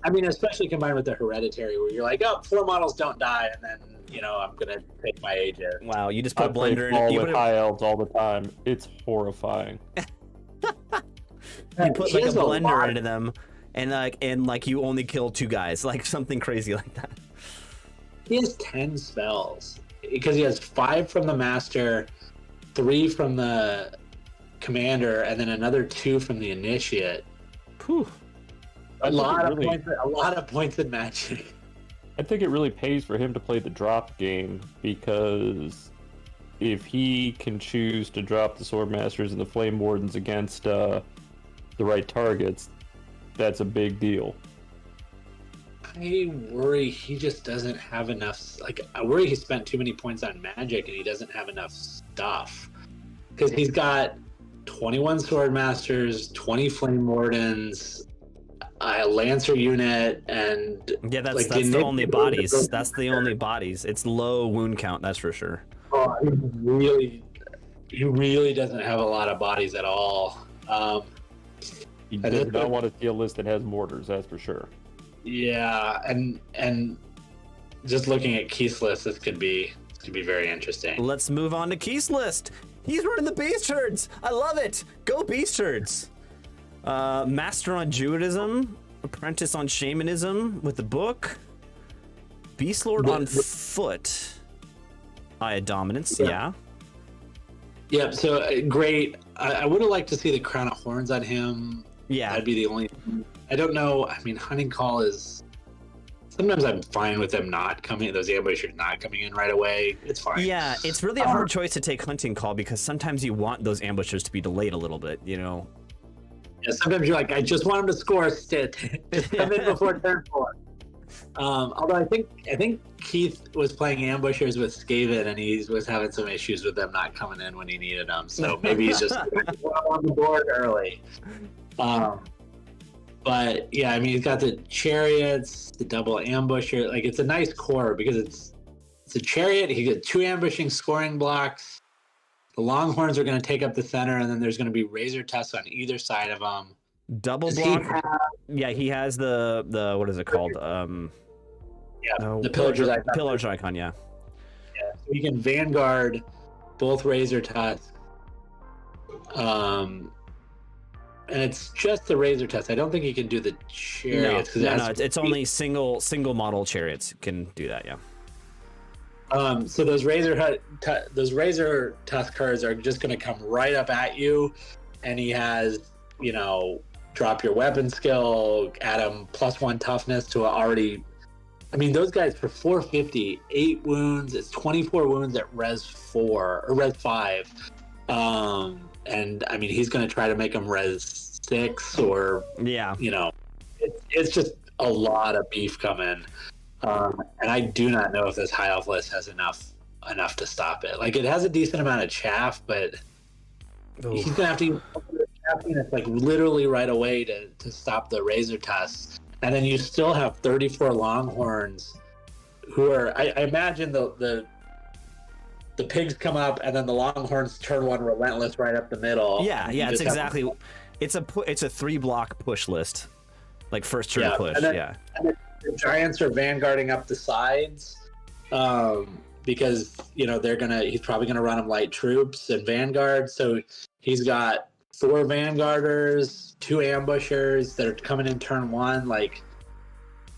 Especially combined with the Hereditary, where you're like, oh, 4 models don't die, and then I'm gonna take my Aegis. Wow, you just put I Blender in it. You with high elves all the time. It's horrifying. You put like a blender into them, and you only kill 2 guys, like something crazy like that. He has 10 spells because he has 5 from the Master, 3 from the Commander, and then another 2 from the Initiate. Whew. A lot of points in Magic. I think it really pays for him to play the drop game, because if he can choose to drop the Swordmasters and the Flame Wardens against the right targets, that's a big deal. I worry he just doesn't have enough. I worry he spent too many points on Magic and he doesn't have enough stuff. Because he's got 21 Swordmasters, 20 Flame Wardens, a Lancer unit, and that's the only bodies. That's the only bodies. It's low wound count, that's for sure. Oh, he really doesn't have a lot of bodies at all. You do not want to see a list that has mortars, that's for sure. Yeah, and just looking at Keith's list, this could be very interesting. Let's move on to Keith's list. He's running the Beast Herds. I love it. Go Beast Herds. Master on Druidism, Apprentice on Shamanism with the book, Beast Lord on foot. Eye of Dominance, yeah. Yeah, so great. I would have liked to see the Crown of Horns on him. Yeah. That'd be the only. I don't know. Hunting Call is sometimes I'm fine with them not coming, those ambushers not coming in right away. It's fine. Yeah, it's really a hard choice to take hunting call because sometimes you want those ambushers to be delayed a little bit, you know? Yeah, sometimes you're like, I just want them to score, come in before turn 4. Although I think Keith was playing ambushers with Skaven and he was having some issues with them not coming in when he needed them. So maybe he's just on the board early. But yeah, I mean, he's got the chariots, the double ambusher. Like, it's a nice core because it's a chariot. He got 2 ambushing scoring blocks. The Longhorns are going to take up the center, and then there's going to be Razor Tusks on either side of them. Double block. Yeah, he has the what is it called? The Pillager's Icon. Pillager's Icon, yeah. Yeah, so he can Vanguard both Razor Tusks. And it's just the Razor Tusk. I don't think he can do the chariots. No, it's only single model chariots can do that, yeah. So those Razor Tusk cards are just going to come right up at you, and he has, drop your weapon skill, add him +1 toughness to already. I mean, those guys for 450, 8 wounds. It's 24 wounds at res 4 or res 5. And I mean, he's going to try to make him res 6 or it's just a lot of beef coming. And I do not know if this high elf list has enough to stop it. Like, it has a decent amount of chaff, but he's gonna have to use chaffing that's like literally right away to stop the Razor Tusks. And then you still have 34 Longhorns who are, I imagine the pigs come up and then the Longhorns turn 1 relentless right up the middle. Yeah, it's exactly. It's a 3-block push list, like first turn push. And then the Giants are vanguarding up the sides because he's probably gonna run them light troops and vanguard. So he's got 4 vanguarders, 2 ambushers that are coming in turn 1. Like,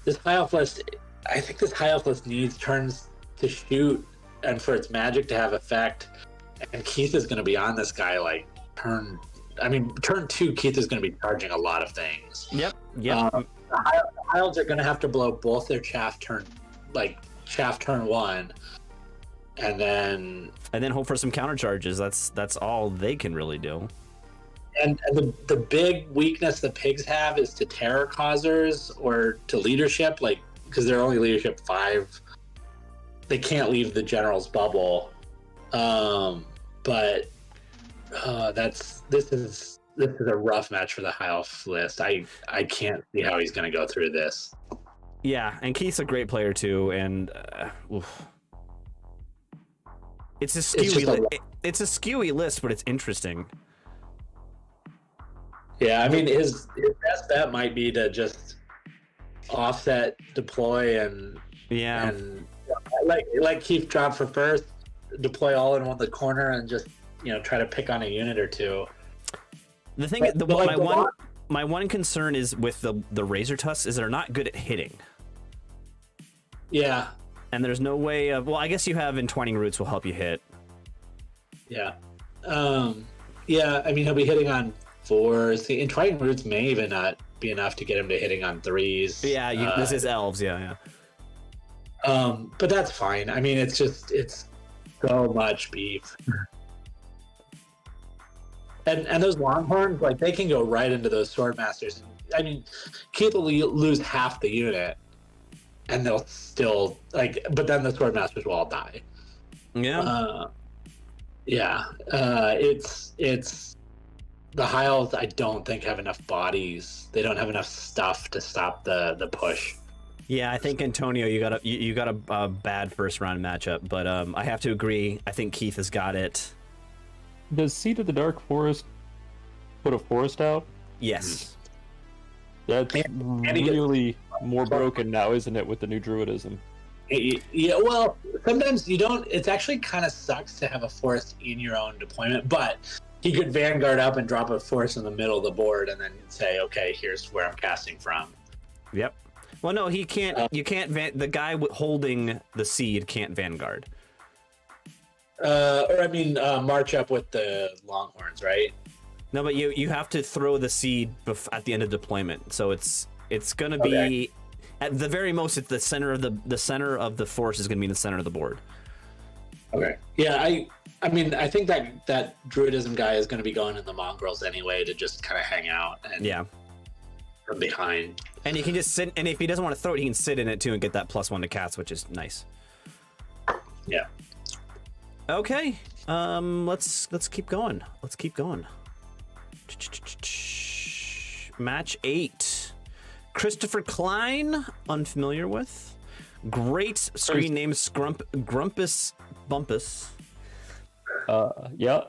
this high elf list, I think this high elf list needs turns to shoot and for its magic to have effect. And Keith is going to be on this guy like turn 2. Keith is going to be charging a lot of things. Yep. The high elves are going to have to blow both their chaff turn 1, and then hope for some counter charges. That's all they can really do. And the big weakness the pigs have is to terror causers or to leadership, like, because they're only leadership 5. They can't leave the general's bubble. But this is a rough match for the high elf list. I can't see how he's going to go through this. Yeah, and Keith's a great player too, and it's a skewy list, but it's interesting. Yeah, I mean, his best bet might be to just offset, deploy, and like Keith drop for first, deploy all in the corner, and just try to pick on a unit or 2. The thing, my one concern is with the Razor Tusks is they're not good at hitting. Yeah, and there's no way of. Well, I guess you have entwining roots will help you hit. Yeah, yeah. I mean, he'll be hitting on 4s. The entwining roots may even not be enough to get him to hitting on 3s. Yeah, this is elves. Yeah. But that's fine. I mean, it's so much beef. And those Longhorns, like, they can go right into those Swordmasters. I mean, Keith will lose half the unit, and they'll still, but then the Swordmasters will all die. Yeah. It's the high elves, I don't think, have enough bodies. They don't have enough stuff to stop the push. Yeah, I think Antonio, you got a bad first round matchup, but I have to agree. I think Keith has got it. Does Seed of the Dark Forest put a forest out? Yes. That's really more broken now, isn't it, with the new druidism? Yeah, well, sometimes you don't. It actually kind of sucks to have a forest in your own deployment, but he could Vanguard up and drop a forest in the middle of the board and then say, okay, here's where I'm casting from. Yep. Well, no, he can't. You can't. The guy holding the seed can't Vanguard. March up with the Longhorns, right? No, but you have to throw the seed at the end of deployment. So it's gonna be At the very most, it's the center of the center of the force is going to be in the center of the board. Okay. Yeah, I mean, I think that druidism guy is going to be going in the mongrels anyway to just kind of hang out and from behind. And he can just sit, and if he doesn't want to throw it, he can sit in it too and get that +1 to cats, which is nice. Yeah. Okay. Let's keep going. Let's keep going. Match 8. Christopher Klein, unfamiliar with. Great screen name, Grumpus Bumpus. Yeah.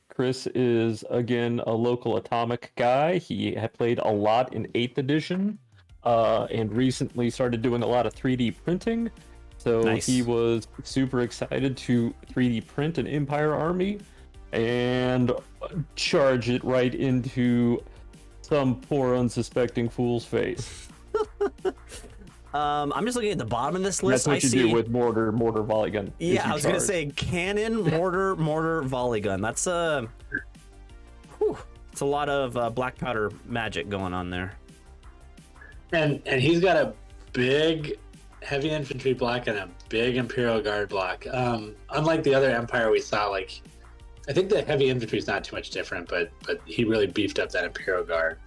Chris is, again, a local Atomic guy. He had played a lot in 8th edition and recently started doing a lot of 3D printing. So nice. He was super excited to 3D print an Empire army and charge it right into some poor unsuspecting fool's face. I'm just looking at the bottom of this list. That's what you do with mortar volley gun. Yeah, I was gonna say cannon, mortar, volley gun. That's it's a lot of black powder magic going on there. And he's got a big heavy infantry block and a big Imperial Guard block. Unlike the other Empire we saw, like I think the heavy infantry is not too much different, but he really beefed up that Imperial Guard.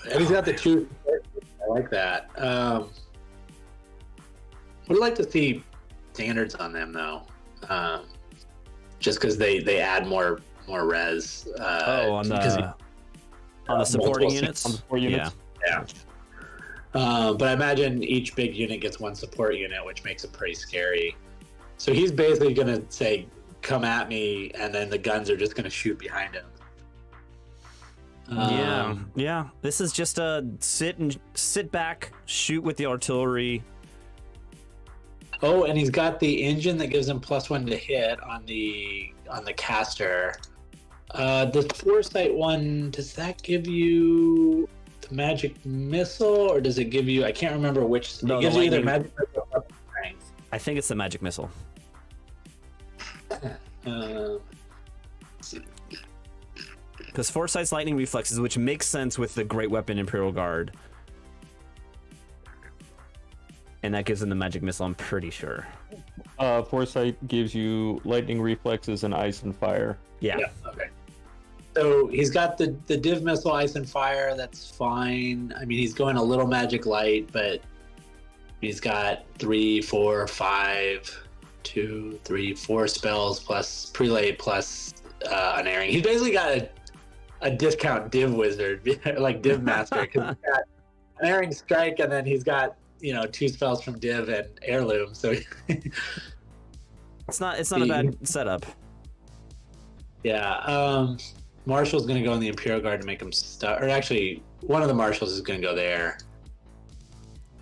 And he's got the 2. I like that. Would like to see standards on them though, just because they add more res. On the supporting units. On the support units. Yeah. But I imagine each big unit gets 1 support unit, which makes it pretty scary. So he's basically gonna say, "Come at me," and then the guns are just gonna shoot behind him. Yeah. This is just a sit back, shoot with the artillery. Oh, and he's got the engine that gives him +1 to hit on the caster. The foresight one, does that give you the magic missile, or does it give you? I can't remember which. No, it gives you either lightning. magic missile or strength. I think it's the magic missile. Uh, Because Foresight's lightning reflexes, which makes sense with the Great Weapon Imperial Guard. And that gives him the magic missile, I'm pretty sure. Foresight gives you lightning reflexes and ice and fire. Yeah. Okay. So he's got the div missile, ice and fire. That's fine. I mean, he's going a little magic light, but he's got 3, 4, 5, 2, 3, 4 spells plus prelate plus unerring. He's basically got a discount div wizard, like div master, because he's got unerring strike, and then he's got 2 spells from div and heirloom. So it's not a bad setup. yeah. Marshall's going to go in the Imperial Guard to make him stuck. Or actually, one of the Marshals is going to go there.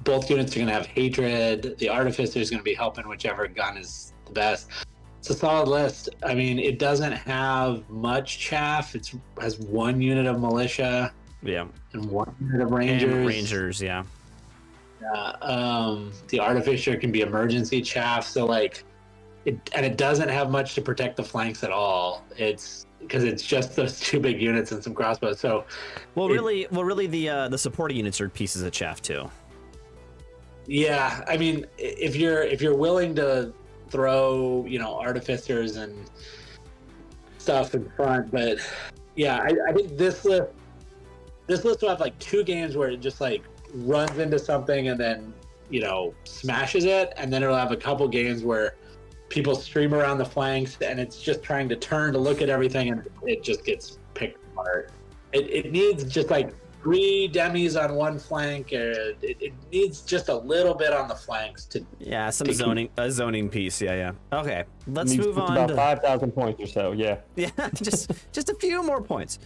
Both units are going to have hatred. The Artificer is going to be helping whichever gun is the best. It's a solid list. I mean, it doesn't have much chaff. It has 1 unit of militia. Yeah. And 1 unit of rangers. And rangers, yeah. The Artificer can be emergency chaff. So it doesn't have much to protect the flanks at all. It's because it's just those 2 big units and some crossbows. So, really, the supporting units are pieces of chaff too. Yeah, I mean, if you're willing to throw, artificers and stuff in front, but yeah, I think this list will have 2 games where it just runs into something and then smashes it, and then it'll have a couple games where people stream around the flanks and it's just trying to turn to look at everything and it just gets picked apart. It needs just 3 demis on one flank. It needs just a little bit on the flanks to. Yeah, some zoning piece. Yeah. Okay, let's move on. About 5,000 points or so. Yeah. Yeah, just a few more points.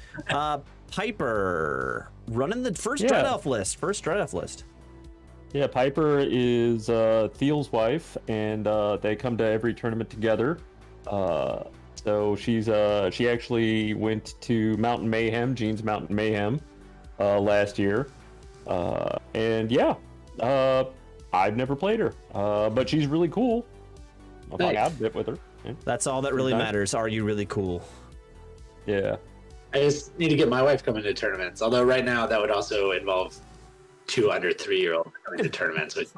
Piper running the first Dread Elf list. Yeah, Piper is Thiel's wife, and they come to every tournament together. So she actually went to Mountain Mayhem, Gene's Mountain Mayhem, last year. And yeah, I've never played her, but she's really cool. I'll hang out a bit with her. Yeah. That's all that really matters. Are you really cool? Yeah. I just need to get my wife coming to tournaments. Although right now that would also involve 2 under 3-year-olds coming to tournaments. Which,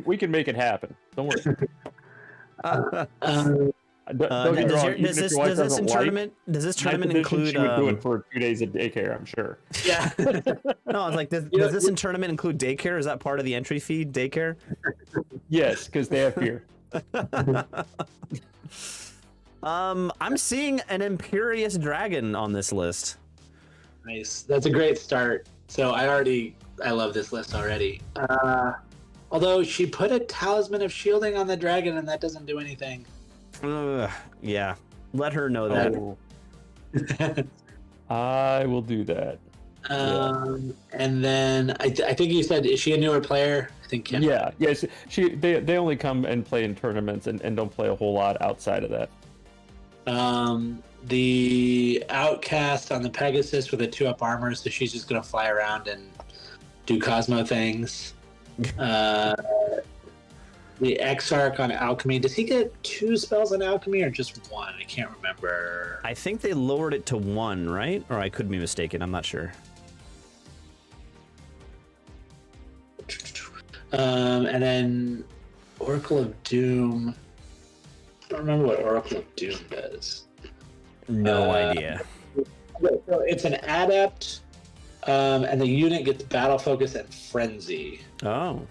we can make it happen. Don't worry. Don't get me wrong, does this tournament include? She would do it for 2 days of daycare, I'm sure. Yeah. No, I was like, does this in tournament include daycare? Is that part of the entry fee? Daycare? Yes, because they have beer. I'm seeing an Imperious Dragon on this list. Nice. That's a great start. So I love this list already. Although she put a Talisman of Shielding on the dragon, and that doesn't do anything. Yeah. Let her know that. Oh. I will do that. And then I think you said, is she a newer player? I think Kim. Yeah. Yes. They only come and play in tournaments and don't play a whole lot outside of that. The Outcast on the Pegasus with a 2-up armor, so she's just gonna fly around and do Cosmo things. The Exarch on Alchemy. Does he get 2 spells on Alchemy or just 1? I can't remember. I think they lowered it to 1, right? Or I could be mistaken. I'm not sure. And then Oracle of Doom. I don't remember what Oracle of Doom does. No idea. So it's an adept, and the unit gets battle focus and frenzy. Oh.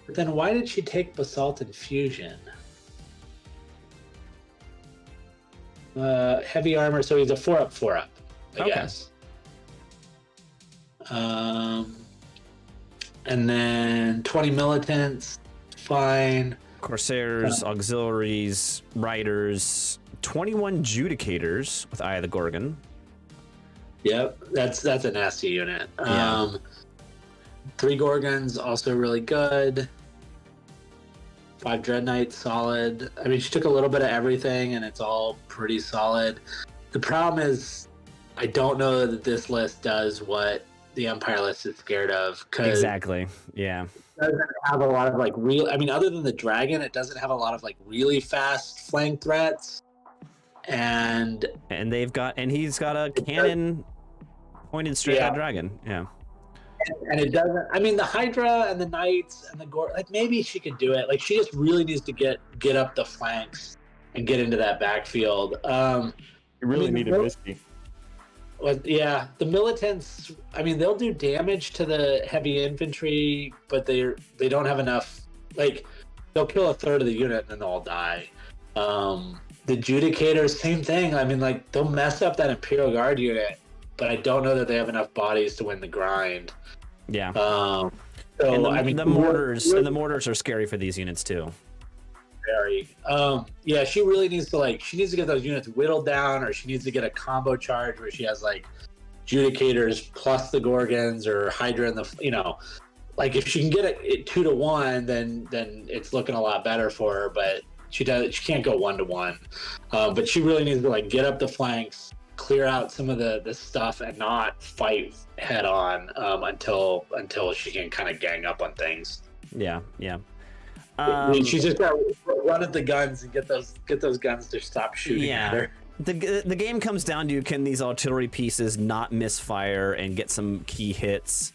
But then why did she take Basalt Infusion? Heavy armor, so he's a 4-up, 4-up, I guess. And then 20 militants, fine. Corsairs, auxiliaries, riders, 21 judicators with Eye of the Gorgon. Yep, that's a nasty unit. Yeah. 3 Gorgons, also really good. 5 Dread Knights, solid. I mean, she took a little bit of everything, and it's all pretty solid. The problem is, I don't know that this list does what the Empire list is scared of. Exactly, yeah. It doesn't have a lot of, like, real... I mean, other than the dragon, it doesn't have a lot of, like, really fast flank threats. And he's got a cannon pointed straight at dragon, yeah. And it doesn't. I mean, the Hydra and the Knights and the Gore. Like, maybe she could do it. Like, she just really needs to get up the flanks and get into that backfield. You really need a Misty. Well, yeah, the militants. I mean, they'll do damage to the heavy infantry, but they don't have enough. Like, they'll kill a third of the unit and then they'll all die. The Judicators, same thing. I mean, like, they'll mess up that Imperial Guard unit, but I don't know that they have enough bodies to win the grind. Yeah. So I mean, the mortars are scary for these units too. Very. Yeah, she really needs to get those units whittled down, or she needs to get a combo charge where she has like Judicators plus the Gorgons or Hydra in the, like if she can get it 2-to-1, then it's looking a lot better for her. But she can't go 1-to-1. But she really needs to like get up the flanks, clear out some of the stuff, and not fight head on until she can kind of gang up on things. Yeah. She's just got to run at the guns and get those guns to stop shooting at her. The game comes down to, can these artillery pieces not misfire and get some key hits?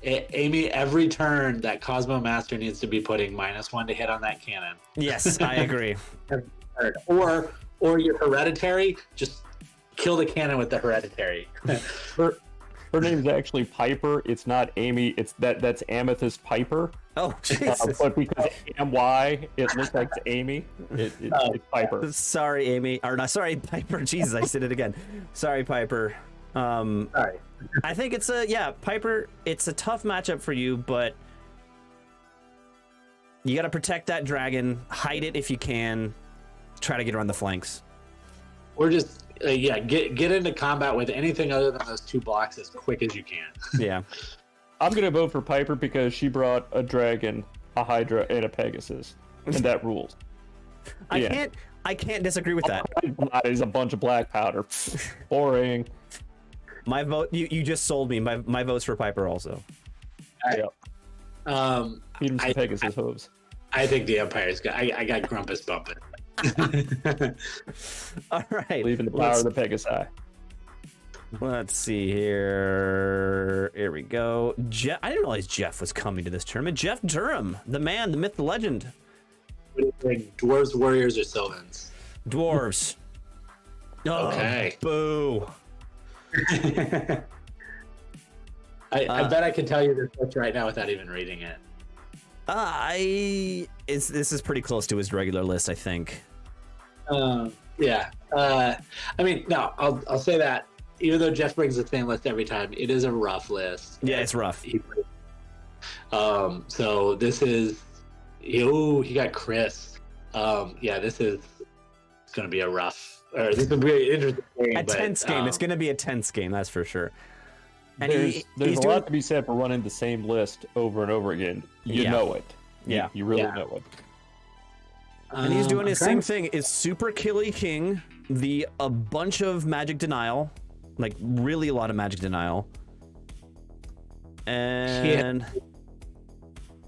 Amy, every turn that Cosmo Master needs to be putting -1 to hit on that cannon. Yes, I agree. Or your hereditary, just kill the cannon with the hereditary. Her name's actually Piper. It's not Amy. That's Amethyst Piper. Oh, Jesus. But because AMY, it looks like it's Amy. It's Piper. Sorry, Amy. Or not, sorry, Piper. Jesus, I said it again. Sorry, Piper. Sorry. I think Piper, it's a tough matchup for you, but you got to protect that dragon, hide it if you can, try to get around the flanks. Or just, get into combat with anything other than those 2 blocks as quick as you can. Yeah. I'm going to vote for Piper because she brought a dragon, a Hydra, and a Pegasus, and that rules. I can't disagree with that. That is a bunch of black powder. Boring. My vote, you just sold me. My vote's for Piper also. Feed him some Pegasus hooves. I think the Empire's got. I got Grumpus bumping. All right. Leaving the power of the Pegasi. Let's see here. Here we go. Jeff. I didn't realize Jeff was coming to this tournament. Jeff Durham, the man, the myth, the legend. What do you think? Dwarves, warriors, or Sylvans? Dwarves. Okay. Boo. I bet I can tell you this list right now without even reading it. This is pretty close to his regular list, I think. Yeah. I mean, no, I'll say that. Even though Jeff brings the same list every time, it is a rough list. Yeah, it's rough. So this is, he got Chris. Yeah, this is going to be a rough, or this is a really interesting game. A tense game. It's going to be a tense game, that's for sure. And there's a lot to be said for running the same list over and over again. You know it. Yeah. You really know it. And he's doing his same thing. It's Super Killy King, a bunch of magic denial, like really a lot of magic denial. And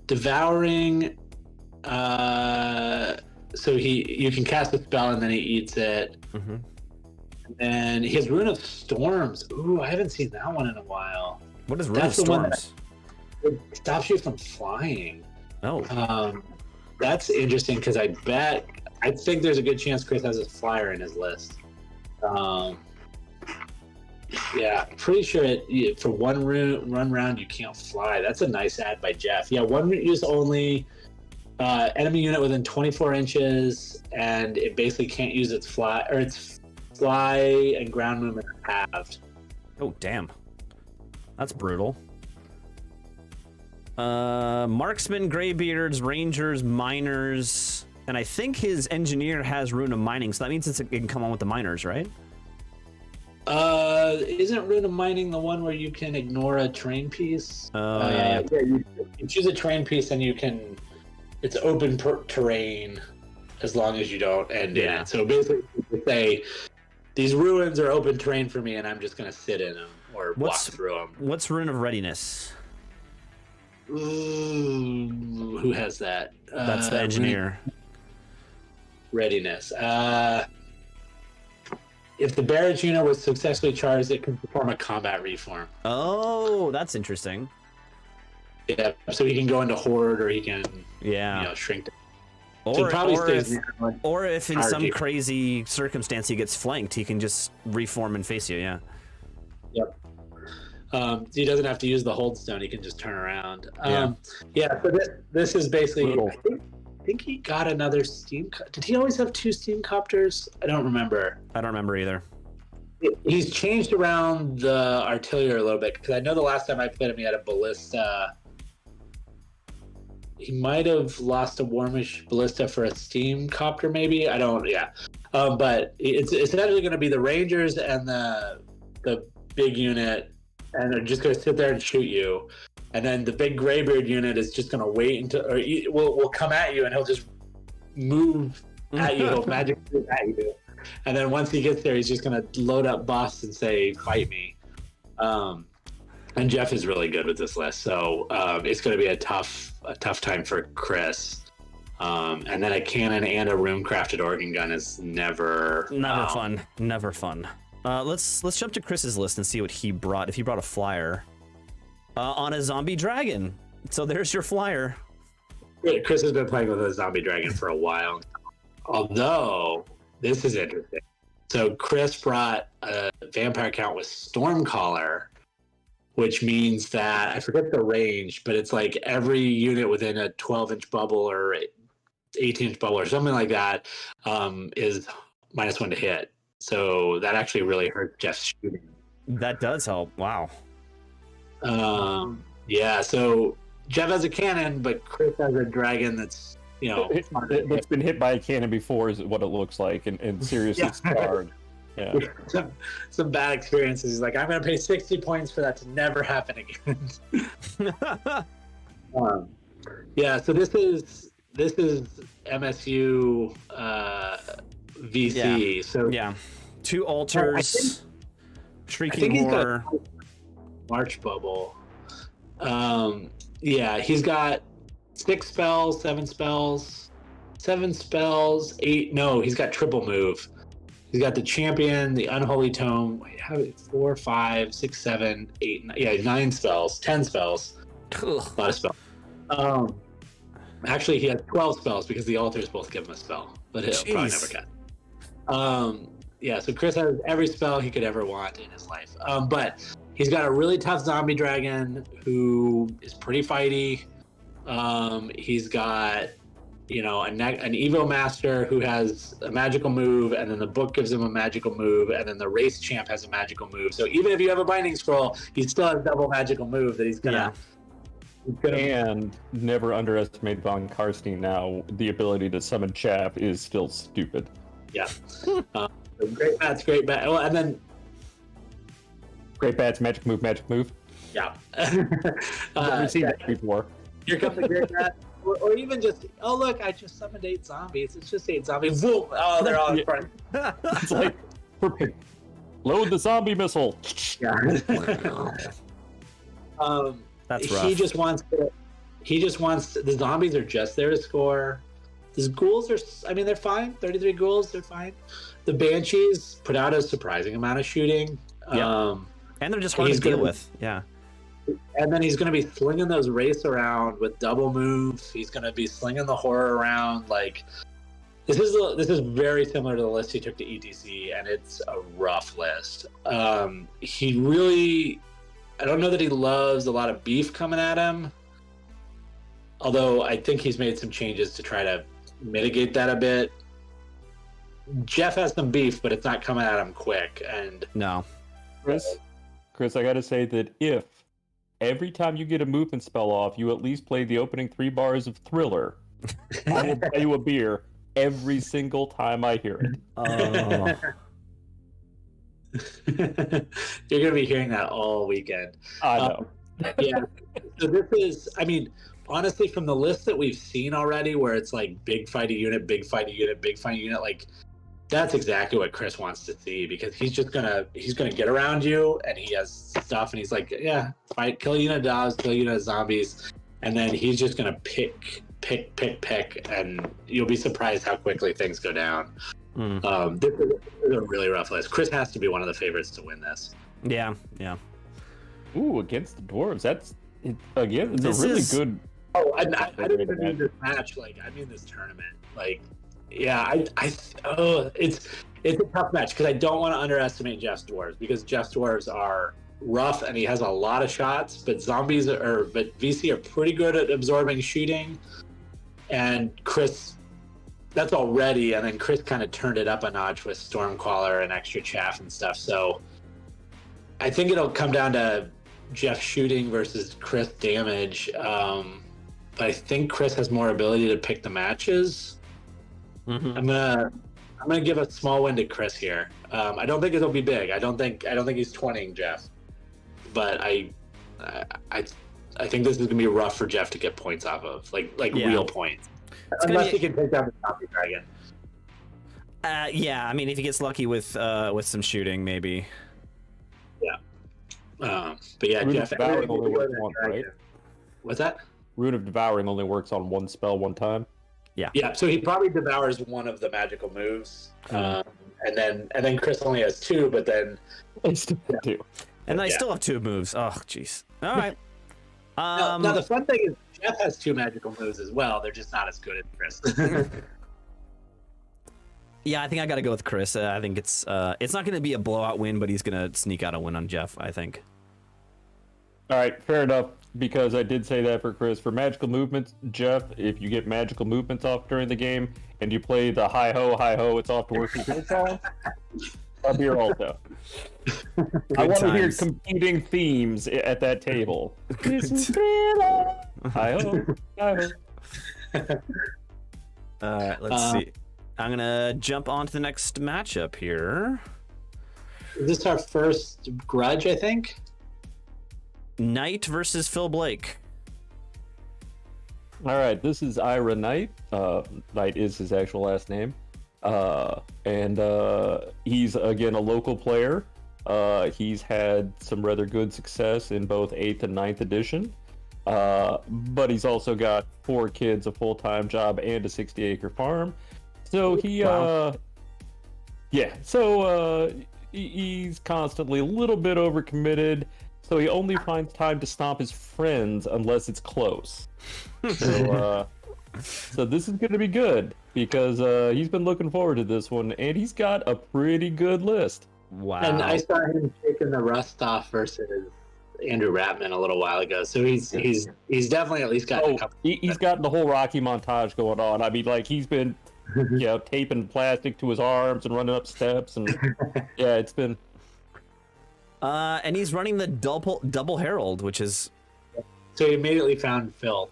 devouring, so you can cast a spell and then he eats it. Mm-hmm. And he has Rune of Storms. Ooh, I haven't seen that one in a while. What is Rune of Storms? It stops you from flying. Oh. That's interesting because I think there's a good chance Chris has a flyer in his list. Yeah, pretty sure for one run round you can't fly. That's a nice add by Jeff. Yeah, one use only. Enemy unit within 24 inches, and it basically can't use its fly and ground movement are halved. Oh, damn. That's brutal. Marksman, Greybeards, Rangers, Miners, and I think his engineer has Rune of Mining, so that means it can come on with the Miners, right? Isn't Rune of Mining the one where you can ignore a terrain piece? Yeah, you choose a terrain piece and it's open terrain as long as you don't end in it. So basically, you say, these ruins are open terrain for me, and I'm just going to sit in them or walk through them. What's Rune of Readiness? Ooh, who has that? That's the engineer. Readiness. If the barrage unit was successfully charged, it can perform a combat reform. Oh, that's interesting. Yeah, so he can go into horde, or he can shrink. Or if in some crazy circumstance he gets flanked, he can just reform and face you. Yeah. Yep. He doesn't have to use the hold stone. He can just turn around. So this is basically. I think he got another steam. Did he always have 2 steam copters? I don't remember. I don't remember either. He's changed around the artillery a little bit because I know the last time I played him, he had a ballista. He might have lost a Warmish ballista for a steam copter, maybe. I don't. Yeah, but it's essentially going to be the Rangers and the big unit, and they're just going to sit there and shoot you. And then the big Greybeard unit is just going to wait until, or will come at you, and he'll just move at you. He'll magic move at you. And then once he gets there, he's just going to load up buffs and say, "Fight me." And Jeff is really good with this list, so it's going to be a tough time for Chris. And then a cannon and a room-crafted organ gun is never fun. Never fun. Let's jump to Chris's list and see what he brought. If he brought a flyer on a zombie dragon, so there's your flyer. Chris has been playing with a zombie dragon for a while. Although this is interesting. So Chris brought a vampire count with Stormcaller, which means that I forget the range, but it's like every unit within a 12-inch bubble or 18-inch bubble or something like that is -1 to hit. So that actually really hurt Jeff's shooting. That does help. Wow. Yeah. So Jeff has a cannon, but Chris has a dragon that's that's been hit by a cannon before is what it looks like, and seriously scarred. Yeah. Some bad experiences. He's like, I'm going to pay 60 points for that to never happen again. Yeah. So this is MSU VC. Yeah. So 2 altars, Shrieking he's Horror, got March Bubble. He's got 6 spells, 7 spells, 7 spells, 8. No, he's got triple move. He's got the champion, the unholy tome. Wait, how 4, 5, 6, 7, 8, 9, yeah, 9 spells, 10 spells. A lot of spells. Actually, he has 12 spells because the altars both give him a spell, but he'll probably never get. Yeah, so Chris has every spell he could ever want in his life. But he's got a really tough zombie dragon who is pretty fighty. He's got, you know, an Evo Master who has a magical move, and then the book gives him a magical move, and then the race champ has a magical move. So even if you have a binding scroll, he still has double magical move that he's gonna. And never underestimate Von Karstein now. The ability to summon Chaff is still stupid. Yeah. Great bats, great bat. Well, and then great bats, magic move. Yeah. We've seen that before. Here comes the great bat. Or even just, oh look, I just summoned 8 zombies. It's just 8 zombies. Boom! Oh, they're all in front. It's like, load the zombie missile. Yeah. That's rough. He just wants the zombies are just there to score. The ghouls are, I mean, they're fine. 33 ghouls, they're fine. The banshees put out a surprising amount of shooting. Yeah. And they're just hard to deal with. Yeah. And then he's going to be slinging those race around with double moves. He's going to be slinging the horror around. Like, this is very similar to the list he took to ETC, and it's a rough list. He really, I don't know that he loves a lot of beef coming at him. Although I think he's made some changes to try to mitigate that a bit. Jeff has some beef, but it's not coming at him quick. And no, Chris, I got to say that if every time you get a movement spell off, you at least play the opening 3 bars of Thriller, I will buy you a beer every single time I hear it. Oh. You're going to be hearing that all weekend. I know. Yeah. So this is, I mean, honestly, from the list that we've seen already, where it's like big fighting unit, big fighting unit, big fighting unit, like that's exactly what Chris wants to see, because he's gonna get around you, and he has stuff, and he's like, yeah, fight, kill a unit of dogs, kill a unit of zombies, and then he's just gonna pick, and you'll be surprised how quickly things go down. This is a really rough list. Chris has to be one of the favorites to win this. Yeah. Ooh, against the dwarves. That's again. It's This a really is- good. Oh, I don't even mean this match. Like, I mean this tournament. Like, yeah, it's a tough match because I don't want to underestimate Jeff's dwarves, because Jeff's dwarves are rough and he has a lot of shots, but VC are pretty good at absorbing shooting, and Chris, that's already, and then Chris kind of turned it up a notch with Stormcaller and extra chaff and stuff. So I think it'll come down to Jeff shooting versus Chris damage. But I think Chris has more ability to pick the matches. Mm-hmm. I'm gonna give a small win to Chris here. I don't think it'll be big. I don't think he's 20ing Jeff, but I think this is gonna be rough for Jeff to get points off of, like real points, unless he can take down the zombie dragon. Yeah, I mean, if he gets lucky with some shooting, maybe. Yeah. But yeah, Rune Jeff. of Devouring only works once, right? What's that? Rune of Devouring only works on one spell one time. Yeah, so he probably devours one of the magical moves, and then Chris only has 2, but then I still do. And I Yeah. still have 2 moves. Oh, jeez. All right. now the fun thing is Jeff has 2 magical moves as well. They're just not as good as Chris. Yeah, I think I got to go with Chris. I think it's not going to be a blowout win, but he's going to sneak out a win on Jeff, I think. All right, fair enough, because I did say that for Chris. For magical movements, Jeff, if you get magical movements off during the game and you play the hi ho, it's off to work with song, I'll be here also. I want to hear competing themes at that table. This is Thriller. Hi ho. All right, let's see. I'm going to jump on to the next matchup here. Is this our first grudge, I think? Knight versus Phil Blake. All right, this is Ira Knight. Knight is his actual last name. And he's, again, a local player. He's had some rather good success in both 8th and 9th edition. But he's also got 4 kids, a full-time job, and a 60-acre farm. So he Yeah, so he's constantly a little bit overcommitted, so he only finds time to stomp his friends unless it's close. So this is going to be good because he's been looking forward to this one, and he's got a pretty good list. Wow. And I saw him taking the rust off versus Andrew Ratman a little while ago, so he's definitely at least got a couple. He's got the whole Rocky montage going on. I mean, like he's been, taping plastic to his arms and running up steps, and yeah, it's been. And he's running the double Herald, which is. So he immediately found Phil.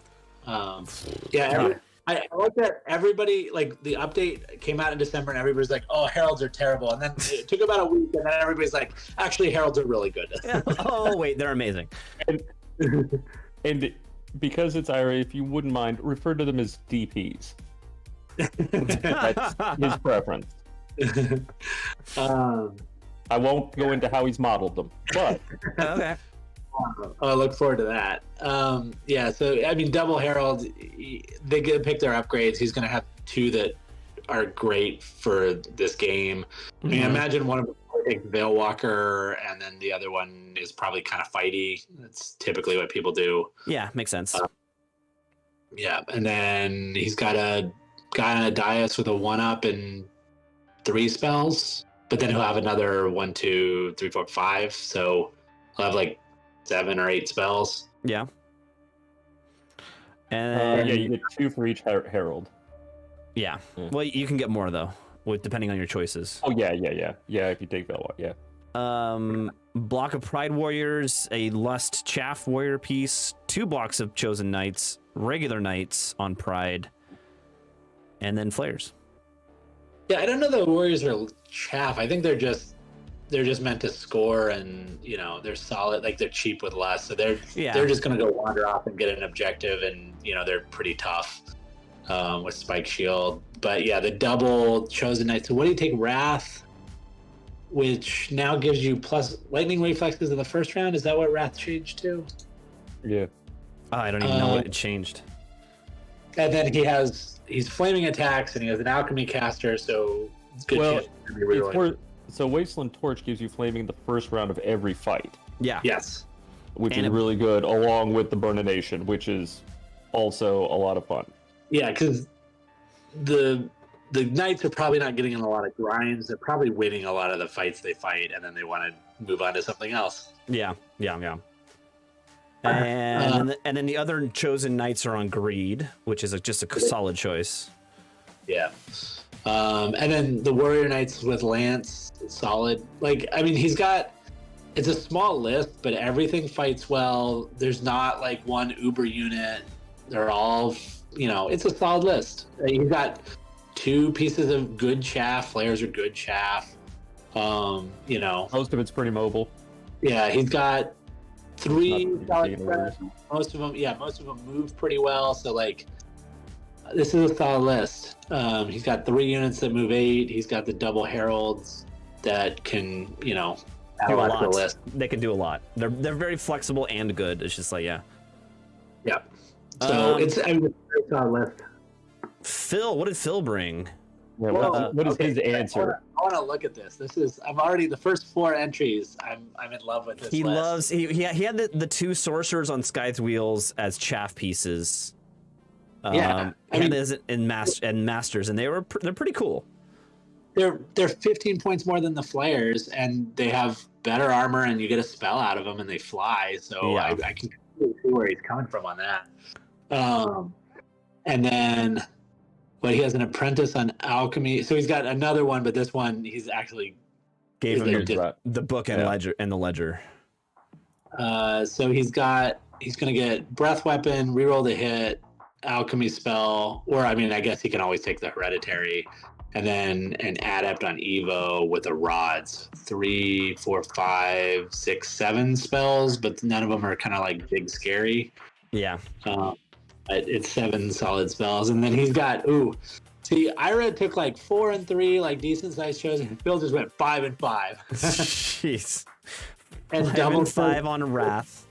I like that everybody, like, the update came out in December and everybody's like, oh, Heralds are terrible. And then it took about a week and then everybody's like, actually, Heralds are really good. Oh, wait, they're amazing. And because it's IRA, if you wouldn't mind, refer to them as DPs. That's his preference. I won't go into how he's modeled them, but Okay. I look forward to that. So I mean, Double Herald, they get to pick their upgrades. He's going to have two that are great for this game. I mean, imagine one of them takes Veilwalker, and then the other one is probably kind of fighty. That's typically what people do. Yeah, makes sense. And then he's got a guy on a dais with a 1-up and 3 spells, but then he'll have another 1, 2, 3, 4, 5. So he'll have like 7 or 8 spells. Yeah. And you get 2 for each herald. Yeah. Well, you can get more though, depending on your choices. Oh yeah. If you take Veilwalker, yeah. Block of Pride Warriors, a Lust Chaff Warrior piece, 2 blocks of Chosen Knights, regular Knights on Pride, and then Flares. Yeah, I don't know the Warriors are chaff. I think they're just meant to score, and they're solid. Like, they're cheap with less, so they're just gonna go wander off and get an objective, and they're pretty tough with Spike Shield. But yeah, the double Chosen Knight. So what do you take? Wrath, which now gives you plus lightning reflexes in the first round. Is that what Wrath changed to? Yeah. Oh, I don't even know what it changed. And then he's flaming attacks, and he has an alchemy caster. So good chance to be rerolled. So Wasteland Torch gives you flaming the first round of every fight. Yeah. Yes. Which is really good, along with the Burnination, which is also a lot of fun. Yeah, because the Knights are probably not getting in a lot of grinds. They're probably winning a lot of the fights they fight, and then they want to move on to something else. Yeah. And then the other Chosen Knights are on Greed, which is just a solid choice. Yeah. And then the Warrior Knights with Lance, solid. Like, I mean, it's a small list, but everything fights well. There's not like one Uber unit. They're all, it's a solid list. You've got 2 pieces of good chaff. Flares are good chaff. Most of it's pretty mobile. Yeah, he's got 3 solid spreads. Most of them move pretty well. So, like, this is a solid list. He's got 3 units that move 8. He's got the double heralds that can, add a lot to the list. They can do a lot. They're very flexible and good. It's just like, yeah. Yeah. So it's a very solid list. Phil, what did Phil bring? Yeah, what is his answer? I want to look at this. I'm already the first 4 entries. I'm in love with this. He list. loves. He had the 2 sorcerers on Scythe wheels as chaff pieces. In Masters, and they're pretty cool. They're 15 points more than the Flayers, and they have better armor, and you get a spell out of them, and they fly. So yeah. I can see where he's coming from on that. And then, he has an apprentice on alchemy. So he's got another one, but this one he's actually gave him the book and the ledger. So he's going to get breath weapon, reroll the hit, alchemy spell, or I guess he can always take the hereditary, and then an adept on Evo with a rods. 3, 4, 5, 6, 7 spells, but none of them are kind of like big scary. Yeah. It's 7 solid spells, and then he's got Ira took like 4 and 3, like decent sized shows, and Phil just went 5 and 5. Jeez. And 5 double and 5 on Wrath.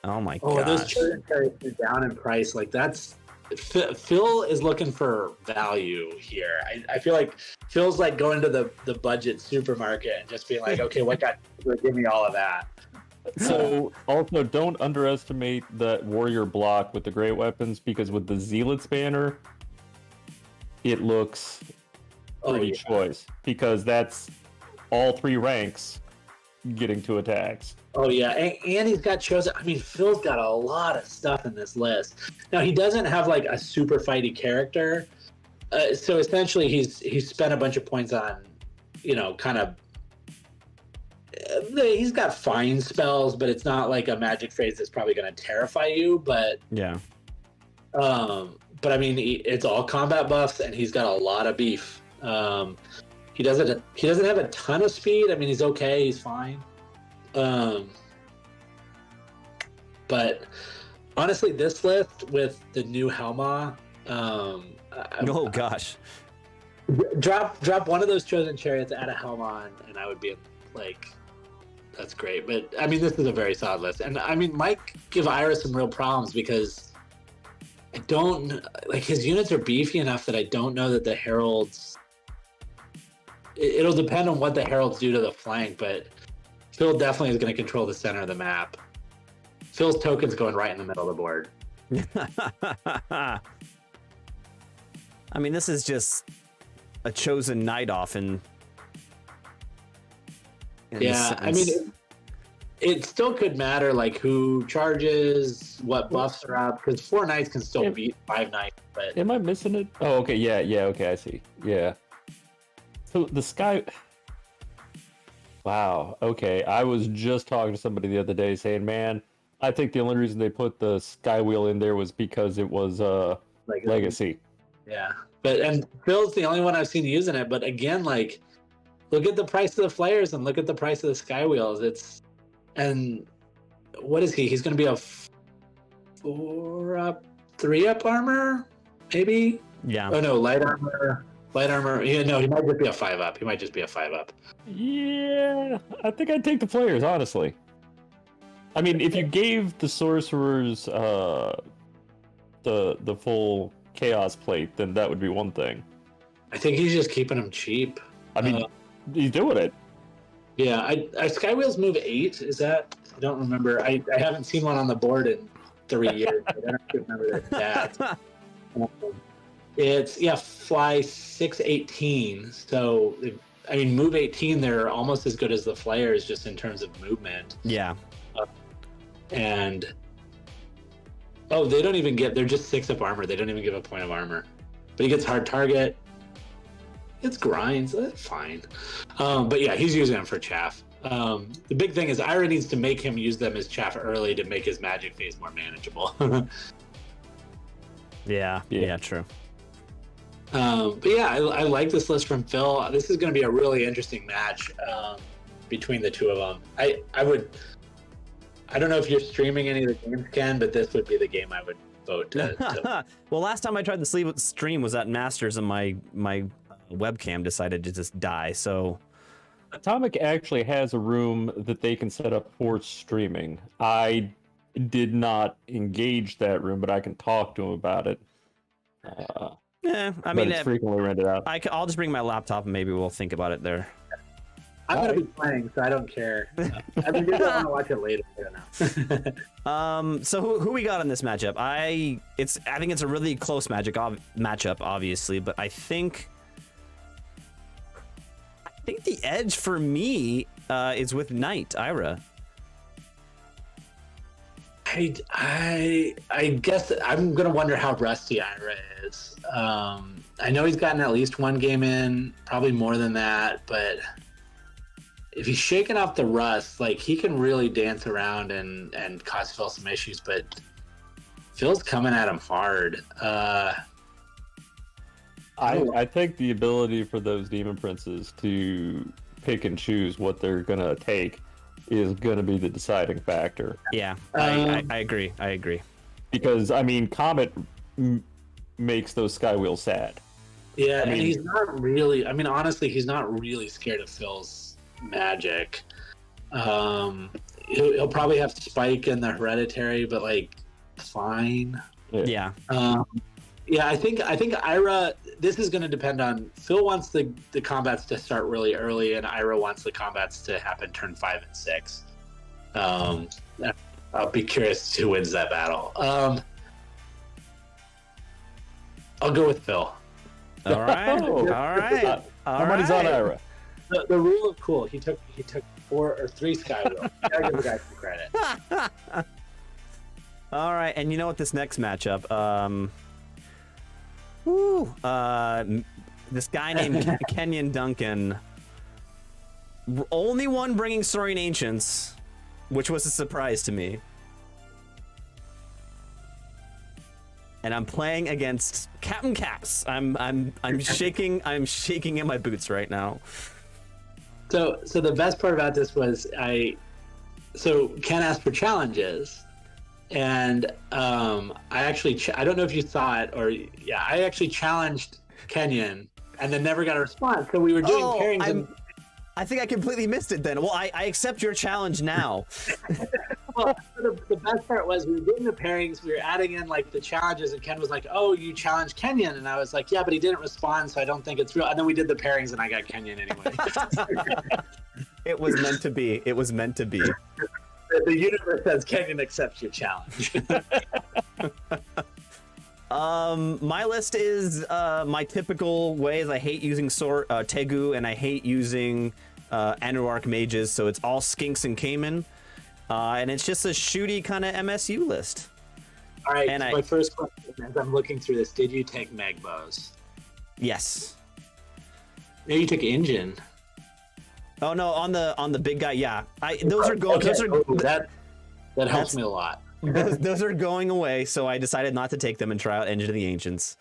Oh my god. Those chosen carries down in price. Like, that's Phil is looking for value here. I feel like Phil's like going to the budget supermarket and just being like, okay, what got give me all of that. So also don't underestimate that warrior block with the great weapons, because with the Zealot's banner, it looks pretty choice, because that's all 3 ranks getting 2 attacks. Oh yeah, and he's got chosen. I mean, Phil's got a lot of stuff in this list. Now he doesn't have like a super fighty character, so essentially he's spent a bunch of points on, kind of. He's got fine spells, but it's not like a magic phrase that's probably going to terrify you. But yeah, but I mean, it's all combat buffs, and he's got a lot of beef. He doesn't have a ton of speed. I mean, he's okay. He's fine. But honestly, this list with the new Helma, oh gosh, drop one of those chosen chariots, add a Helma, and I would be like, that's great. But I mean, this is a very solid list, and I mean, Mike give Ira some real problems because I don't like his units are beefy enough that I don't know that the heralds. It'll depend on what the heralds do to the flank, but Phil definitely is going to control the center of the map. Phil's token's going right in the middle of the board. I mean, this is just a chosen night off, and yeah, I mean, it still could matter like who charges, what buffs are up, because 4 knights can still beat 5 knights. But am I missing it? Oh, okay, yeah, okay, I see. Yeah. So the sky. Wow. Okay, I was just talking to somebody the other day saying, man, I think the only reason they put the sky wheel in there was because it was legacy. Yeah, and Phil's the only one I've seen using it. But again, like, look at the price of the flares and look at the price of the sky wheels. And what is he? He's going to be a 4-up, 3-up armor, maybe. Yeah. Oh no, light armor. Yeah, no, he might just be a 5-up. Yeah, I think I'd take the flares, honestly. I mean, if you gave the sorcerers the full chaos plate, then that would be one thing. I think he's just keeping them cheap. I mean, he's doing it. Yeah, I sky wheels move 8. Is that? I don't remember. I haven't seen one on the board in 3 years. I don't remember that. It's fly 6/18. So I mean, move 18. They're almost as good as the flares, just in terms of movement. Yeah. And they don't even get. They're just 6-up armor. They don't even give a point of armor. But he gets hard target. It's grinds. That's fine. But yeah, he's using them for chaff. The big thing is Ira needs to make him use them as chaff early to make his magic phase more manageable. Yeah, true. But yeah, I like this list from Phil. This is going to be a really interesting match between the two of them. I don't know if you're streaming any of the games, Ken, but this would be the game I would vote to. Well, last time I tried the stream was at Masters, and my webcam decided to just die. So Atomic actually has a room that they can set up for streaming. I did not engage that room, but I can talk to him about it. I mean, it's frequently rented out. I'll just bring my laptop and maybe we'll think about it there. I'm going to be playing, so I don't care. I mean, I want to watch it later. I don't know. So who we got in this matchup? I think it's a really close matchup, obviously, but I think the edge for me is with Knight, Ira. I guess I'm gonna wonder how rusty Ira is. I know he's gotten at least one game in, probably more than that, but if he's shaking off the rust, like, he can really dance around and cause Phil some issues, but Phil's coming at him hard. I think the ability for those demon princes to pick and choose what they're gonna take is gonna be the deciding factor. Yeah, I agree. Because I mean, Comet makes those sky wheels sad. Yeah, and he's not really. I mean, honestly, he's not really scared of Phil's magic. He'll probably have Spike and the Hereditary, but like, fine. Yeah. Yeah, I think Ira. This is going to depend on Phil wants the combats to start really early, and Ira wants the combats to happen turn 5 and 6. I'll be curious who wins that battle. I'll go with Phil. All right, all right. Somebody's on Ira. The rule of cool. He took 4 or 3 sky wheels. Gotta give the guy some credit. All right, and you know what? This next matchup, this guy named Kenyon Duncan, only one bringing Saurian Ancients, which was a surprise to me. And I'm playing against Captain Caps. I'm shaking in my boots right now. So the best part about this was Ken asked for challenges, and I don't know if you saw it I actually challenged Kenyon and then never got a response. So we were doing pairings. I think I completely missed it then. Well, I accept your challenge now. Well, the best part was we were doing the pairings, we were adding in like the challenges, and Ken was like, "Oh, you challenged Kenyon," and I was like, "Yeah, but he didn't respond, so I don't think it's real." And then we did the pairings, and I got Kenyon anyway. It was meant to be. It was meant to be. The universe says Kenyon accepts your challenge. My list is my typical ways. I hate using Tegu, and I hate using Anuarch mages, so it's all skinks and Cayman. And it's just a shooty kind of MSU list. All right, and my first question, as I'm looking through this, did you take Magbows? Yes. No, you took Engine. Oh no, on the big guy, yeah. Those are going. Okay. That helps me a lot. those are going away, so I decided not to take them and try out Engine of the Ancients.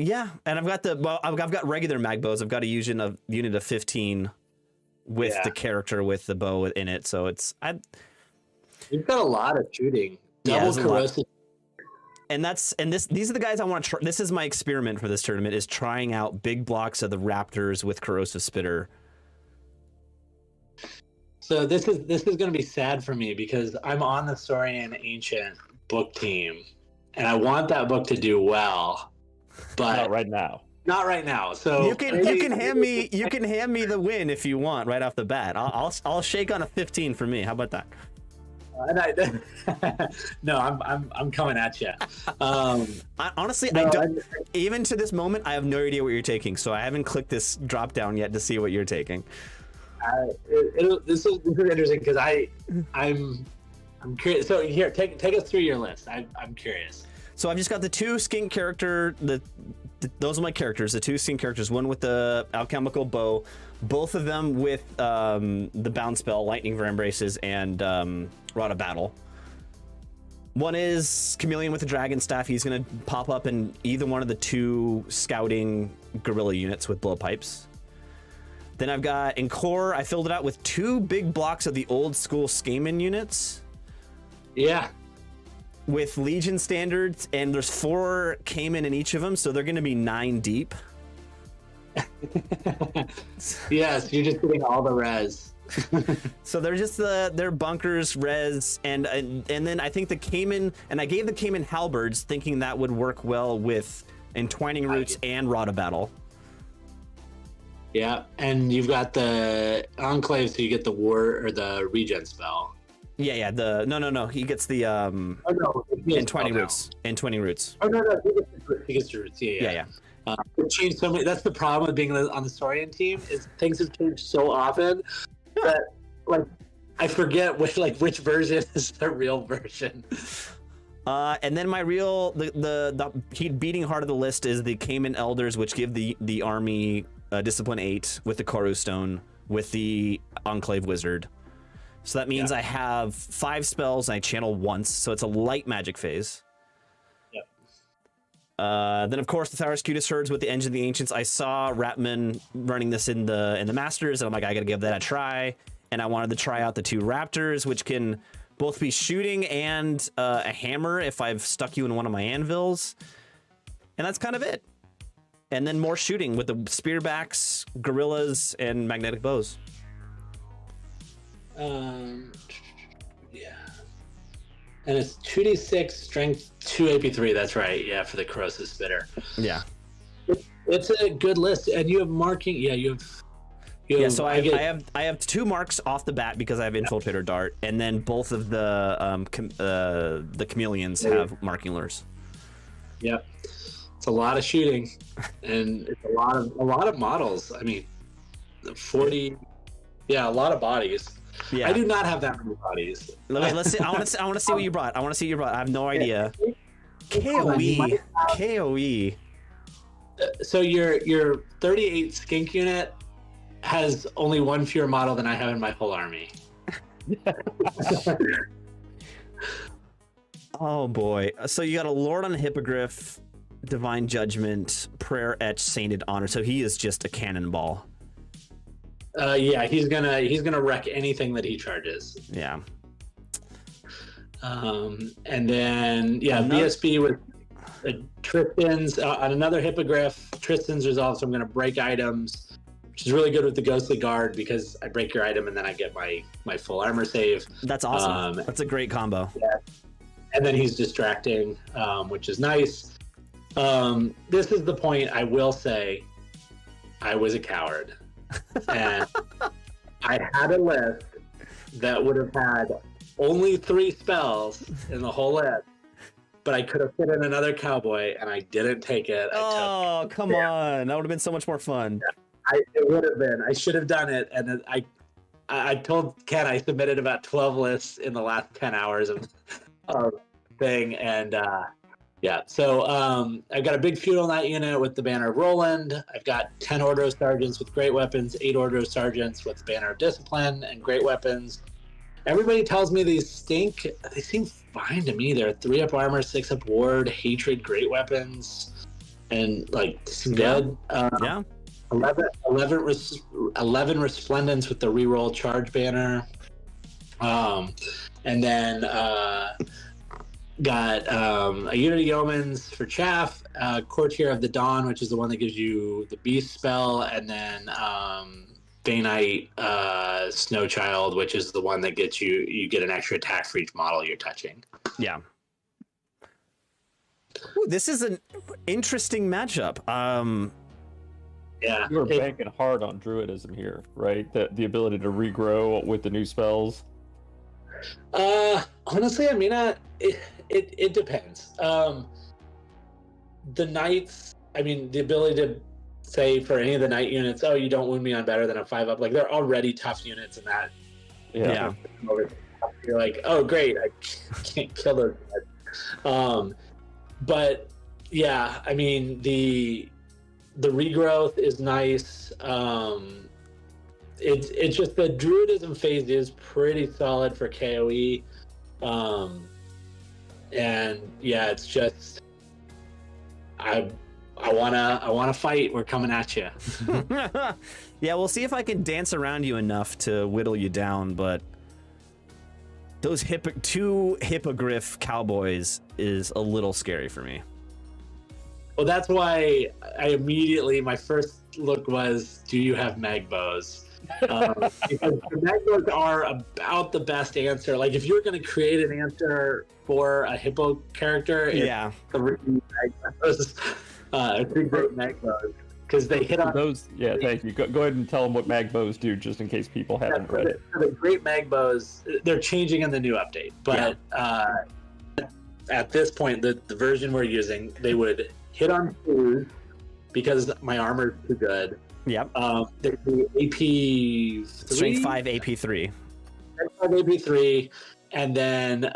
Yeah, and I've got regular Magbows. I've got a unit of 15 with the character with the bow in it, so you've got a lot of shooting. Double corrosive. And these are the guys I want to try. This is my experiment for this tournament, is trying out big blocks of the Raptors with corrosive spitter. So this is going to be sad for me because I'm on the Saurian Ancient book team, and I want that book to do well, but not right now. Not right now. So you can hand me the win if you want right off the bat. I'll shake on a 15 for me. How about that? No, I'm coming at you. Honestly, I don't. Even to this moment, I have no idea what you're taking, so I haven't clicked this drop down yet to see what you're taking. This is interesting because I'm curious. So here, take us through your list. I'm curious. So I've just got the 2 skink character. Those are my characters. The 2 skink characters. One with the alchemical bow. Both of them with the bound spell, Lightning for Embraces, and Rod of Battle. One is Chameleon with the Dragon Staff. He's going to pop up in either one of the 2 scouting guerrilla units with blowpipes. Then I've got in core, I filled it out with 2 big blocks of the old school Skaman units. Yeah. With Legion standards, and there's 4 Cayman in each of them, so they're going to be 9 deep. Yes, you're just getting all the res. So they're just they're bunkers, res, and then I think the Cayman, and I gave the Cayman halberds thinking that would work well with Entwining Roots and Rod of Battle. Yeah, and you've got the Enclave, so you get the war or the regen spell. Yeah. No. He gets the Entwining Roots. Entwining Roots. Oh no, he gets the roots. Yeah. It changed so many. That's the problem with being on the Saurian team is things have changed so often that I forget which version is the real version. And then my real the beating heart of the list is the Cayman Elders, which give the army Discipline 8 with the Koru Stone with the Enclave Wizard. So that means I have 5 spells and I channel once, so it's a light magic phase. Yep. Then of course the Tharascutus Herds with the Engine of the Ancients. I saw Ratman running this in the Masters, and I'm like, I gotta give that a try. And I wanted to try out the 2 Raptors, which can both be shooting and a hammer if I've stuck you in one of my anvils. And that's kind of it. And then more shooting with the spearbacks, gorillas, and magnetic bows. And it's 2d6 strength 2 AP3. That's right. Yeah, for the corrosive spitter. Yeah. It's a good list, and you have marking. Yeah, you have. So I have 2 marks off the bat because I have Infiltrator Dart, and then both of the chameleons have marking lures. Yep. It's a lot of shooting, and it's a lot of models. I mean, 40. Yeah, a lot of bodies. Yeah. I do not have that many bodies. Let's see. I want to see what you brought. I have no idea. KOE. So your 38 skink unit has only 1 fewer model than I have in my whole army. Oh boy. So you got a Lord on a Hippogriff, Divine Judgment, Prayer Etch, Sainted Honor. So he is just a cannonball. Yeah, he's gonna wreck anything that he charges. Yeah. And then BSB with Tristan's on another Hippogriff. Tristan's Resolve, so I'm gonna break items, which is really good with the Ghostly Guard because I break your item and then I get my full armor save. That's awesome. That's a great combo. Yeah. And then he's distracting, which is nice. This is the point I will say I was a coward. And I had a list that would have had only 3 spells in the whole list, but I could have fit in another cowboy, and I didn't take it. Come on. That would have been so much more fun. Yeah, it would have been. I should have done it, and then I told Ken I submitted about 12 lists in the last 10 hours of thing, and so I've got a big feudal knight unit with the Banner of Roland. I've got 10 Order of Sergeants with great weapons, 8 Order of Sergeants with the Banner of Discipline and great weapons. Everybody tells me these stink. They seem fine to me. They're 3-up armor, 6-up ward, hatred, great weapons, and like good. 11 Resplendence with the reroll charge banner. And then got a unit of Yeomans for Chaff, Courtier of the Dawn, which is the one that gives you the Beast spell, and then Day Knight Snowchild, which is the one that gets you get an extra attack for each model you're touching. Yeah. Ooh, this is an interesting matchup. Yeah, you were banking hard on Druidism here, right? The ability to regrow with the new spells. Honestly, I mean, it depends. The knights, I mean, the ability to say for any of the knight units, oh, you don't wound me on better than a 5-up, like they're already tough units in that. Yeah. You're like, oh, great, I can't kill those guys. But yeah, I mean, the regrowth is nice. It's just the Druidism phase is pretty solid for KOE. And yeah, it's just I wanna fight. We're coming at you. Yeah, we'll see if I can dance around you enough to whittle you down, but those 2 Hippogriff cowboys is a little scary for me. Well, that's why my first look was, do you have Magbows? Because the Magbows are about the best answer. Like, if you're going to create an answer for a Hippo character, it's 3 Magbows. 3 great Magbows. Because they hit on those. Yeah, thank you. Go ahead and tell them what Magbows do, just in case people haven't read it. The great Magbows, they're changing in the new update. But at this point, the version we're using, they would hit on 2 because my armor's too good. Yep. They do AP3. Strength 5 AP3. Strength 5 AP3, and then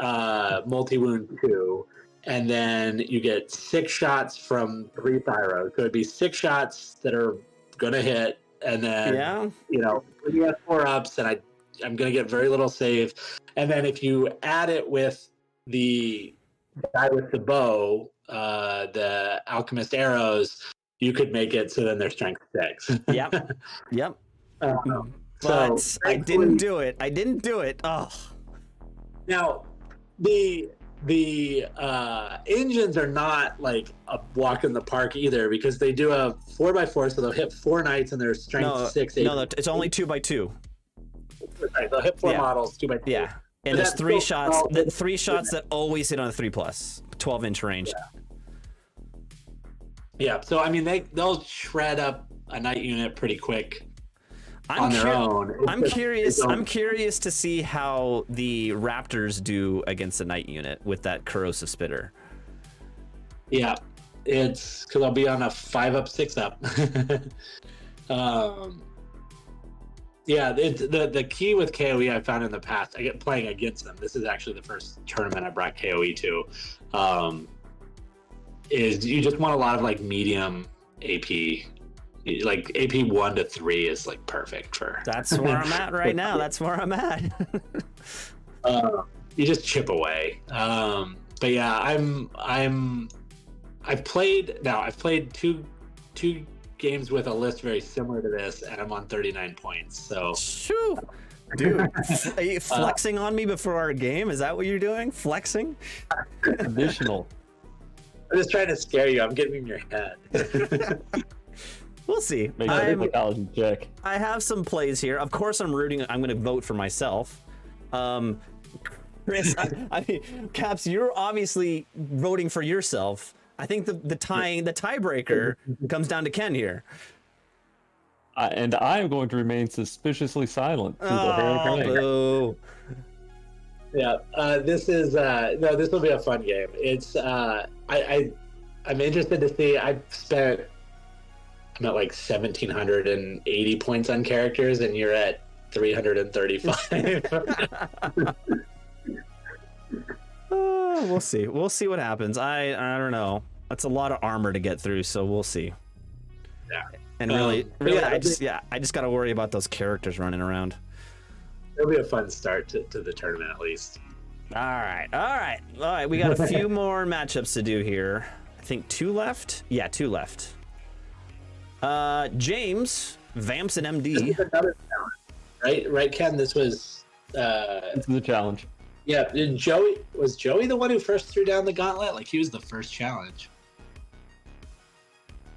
multi-wound 2. And then you get 6 shots from 3 thyros. So it'd be 6 shots that are gonna hit, and then when you have 4-ups, and I'm gonna get very little save. And then if you add it with the guy with the bow, the alchemist arrows, you could make it so then they're strength 6. Yep. But So I didn't do it. Oh. Now, the engines are not like a walk in the park either, because they do a 4x4, so they'll hit 4 knights and they're strength 6. 8. No, it's only 2x2. Right, they'll hit 4 models 2x2. Yeah. And But there's that's three still shots, solid. three shots that always hit on a 3+, 12-inch range. Yeah, so I mean they'll shred up a night unit pretty quick I'm on their own. It's I'm just- curious. they don't- I'm curious to see how the Raptors do against the Night unit with that corrosive spitter. Yeah, it's because I'll be on a 5-up, 6-up. Yeah, the key with KOE I found in the past, I get playing against them. This is actually the first tournament I brought KOE to. Is you just want a lot of like medium AP. Like AP 1 to 3 is like perfect for. That's where I'm at right now. That's where I'm at. You just chip away. But yeah, I've played two games with a list very similar to this, and I'm on 39 points. So Shoo. Dude, are you flexing on me before our game? Is that what you're doing? Flexing? Additional. I'm just trying to scare you. I'm getting in your head. We'll see. Make sure the psychology check. I have some plays here. Of course, I'm rooting. I'm going to vote for myself. Chris, I mean, Caps, you're obviously voting for yourself. I think the tiebreaker comes down to Ken here. And I am going to remain suspiciously silent through the whole game. Boo. Yeah, this is no. This will be a fun game. It's I'm interested to see. I'm at like 1,780 points on characters, and you're at 335. We'll see. We'll see what happens. I don't know. That's a lot of armor to get through, so we'll see. Yeah. And really, yeah, I just got to worry about those characters running around. It'll be a fun start to the tournament, at least. All right. We got a few more matchups to do here. I think 2 left. Yeah, 2 left. James, Vamps and This MD. is another challenge, right, Ken? This was. This is a challenge. Yeah, was Joey the one who first threw down the gauntlet? Like he was the first challenge.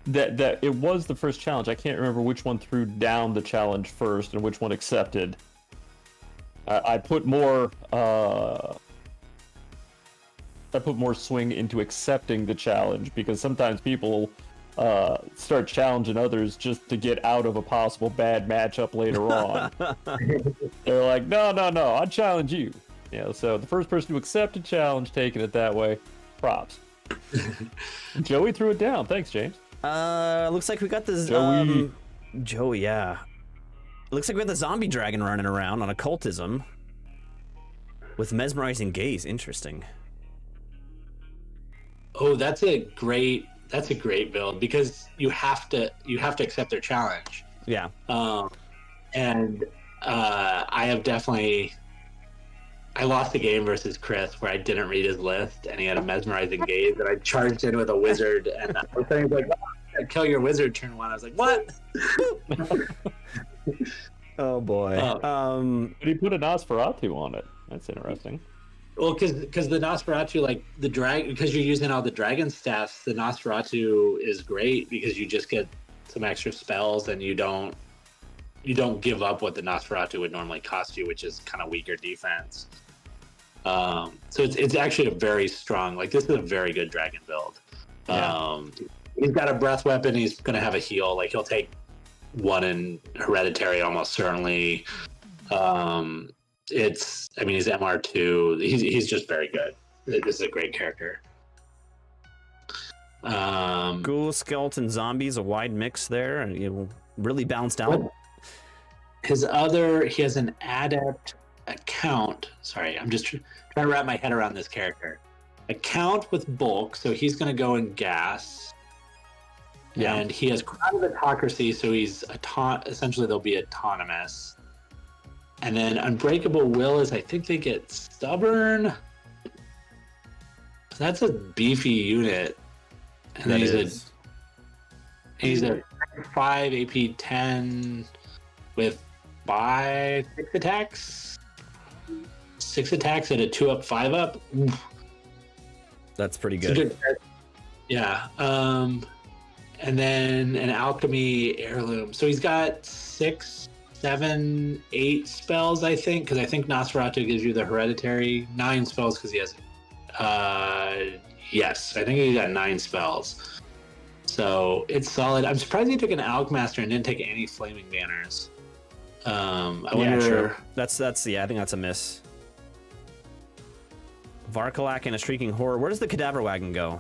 That it was the first challenge. I can't remember which one threw down the challenge first and which one accepted. I put more swing into accepting the challenge because sometimes people start challenging others just to get out of a possible bad matchup later on. They're like, no, I challenge you. Yeah, so the first person to accept a challenge, taking it that way, props. Joey threw it down. Thanks, James. Looks like we got this. Joey, yeah. Looks like we got the zombie dragon running around on occultism with mesmerizing gaze. Interesting. Oh, that's a great build because you have to accept their challenge. Yeah. And I lost a game versus Chris where I didn't read his list and he had a mesmerizing gaze and I charged in with a wizard and I was saying like, oh, kill your wizard turn 1. I was like, what? Oh boy. But he put a Nosferatu on it. That's interesting. Well, because the Nosferatu, like the dragon, because you're using all the dragon staffs, the Nosferatu is great because you just get some extra spells and you don't give up what the Nosferatu would normally cost you, which is kind of weaker defense. So it's actually a very strong, like this is a very good dragon build. Yeah. He's got a breath weapon. He's going to have a heal. Like he'll take 1 in hereditary almost certainly. He's MR2. He's just very good. This is a great character. Ghoul, skeleton, zombies, a wide mix there, and really balanced out. He has an adept account. Sorry, I'm just trying to wrap my head around this character. Account with bulk, so he's going to go in gas. Yeah. And he has crown of autocracy, so he's essentially they'll be autonomous. And then unbreakable will is I think they get stubborn. So that's a beefy unit. And then he's a 5 AP 10 with 6 attacks. 6 attacks at a 2-up, 5-up. That's pretty It's a good. Yeah. And then an alchemy heirloom. So he's got 6 7, 8 spells, I think, because I think Nosferatu gives you the hereditary 9 spells because he has. Yes, I think he got 9 spells. So it's solid. I'm surprised he took an Alch Master and didn't take any Flaming Banners. I wonder. Sure. That's yeah. I think that's a miss. Varkalak and a Shrieking Horror. Where does the Cadaver Wagon go?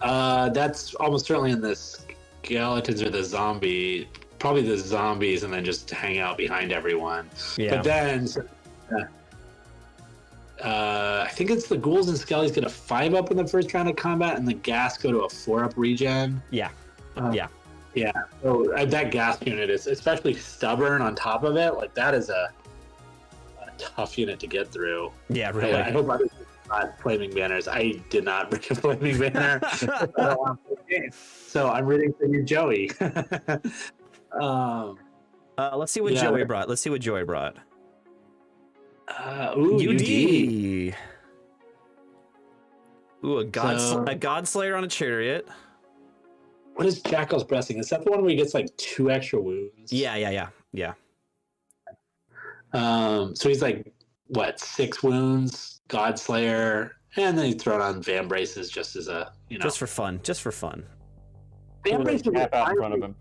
That's almost certainly in the skeletons or the zombie. Probably the zombies, and then just hang out behind everyone. Yeah. But then, I think it's the ghouls and skellies get a 5-up in the first round of combat, and the gas go to a 4-up regen. Yeah. Yeah. So that gas unit is especially stubborn. On top of it, like that is a tough unit to get through. Yeah, really. I hope others got Flaming Banners. I did not bring a Flaming Banner. I don't want to play the game. So I'm rooting for you, Joey. Let's see what Joey brought. UD. Ooh, a Godslayer on a chariot. What is Jackal's Blessing? Is that the one where he gets like 2 extra wounds? Yeah. So he's like, what, 6 wounds, Godslayer, and then you throw it on Van Braces just as a, just for fun. Van Braces chaff out in front of him.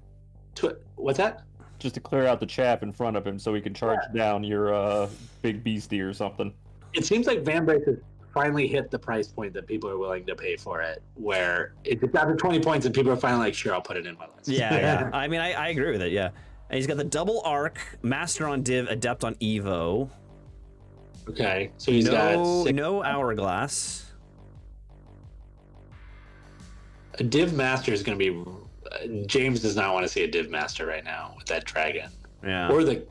What's that? Just to clear out the chaff in front of him so he can charge down your big beastie or something. It seems like Van Braces finally hit the price point that people are willing to pay for it, where it's down to 20 points and people are finally like, sure, I'll put it in my list. Yeah. I mean, I agree with it, yeah. And he's got the double arc, Master on Div, Adept on Evo. Okay, so he's got no Hourglass. A Div Master is going to be... James does not want to see a Div Master right now with that dragon. Yeah. Or the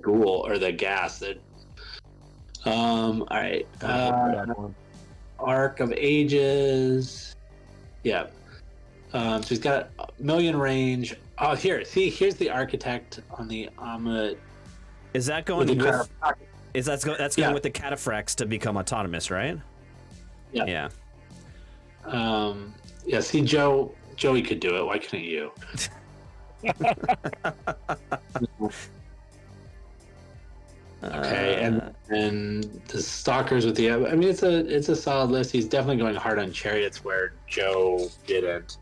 ghoul or the gas. All right. Arc of Ages. Yeah. So he's got a million range. Oh, here's the architect on the Amulet. Is that going with? That's going with the Cataphracts to become autonomous, right? Yeah. Yeah. See, Joey could do it. Why couldn't you? Okay, and the Stalkers with the. I mean, it's a solid list. He's definitely going hard on Chariots where Joe didn't.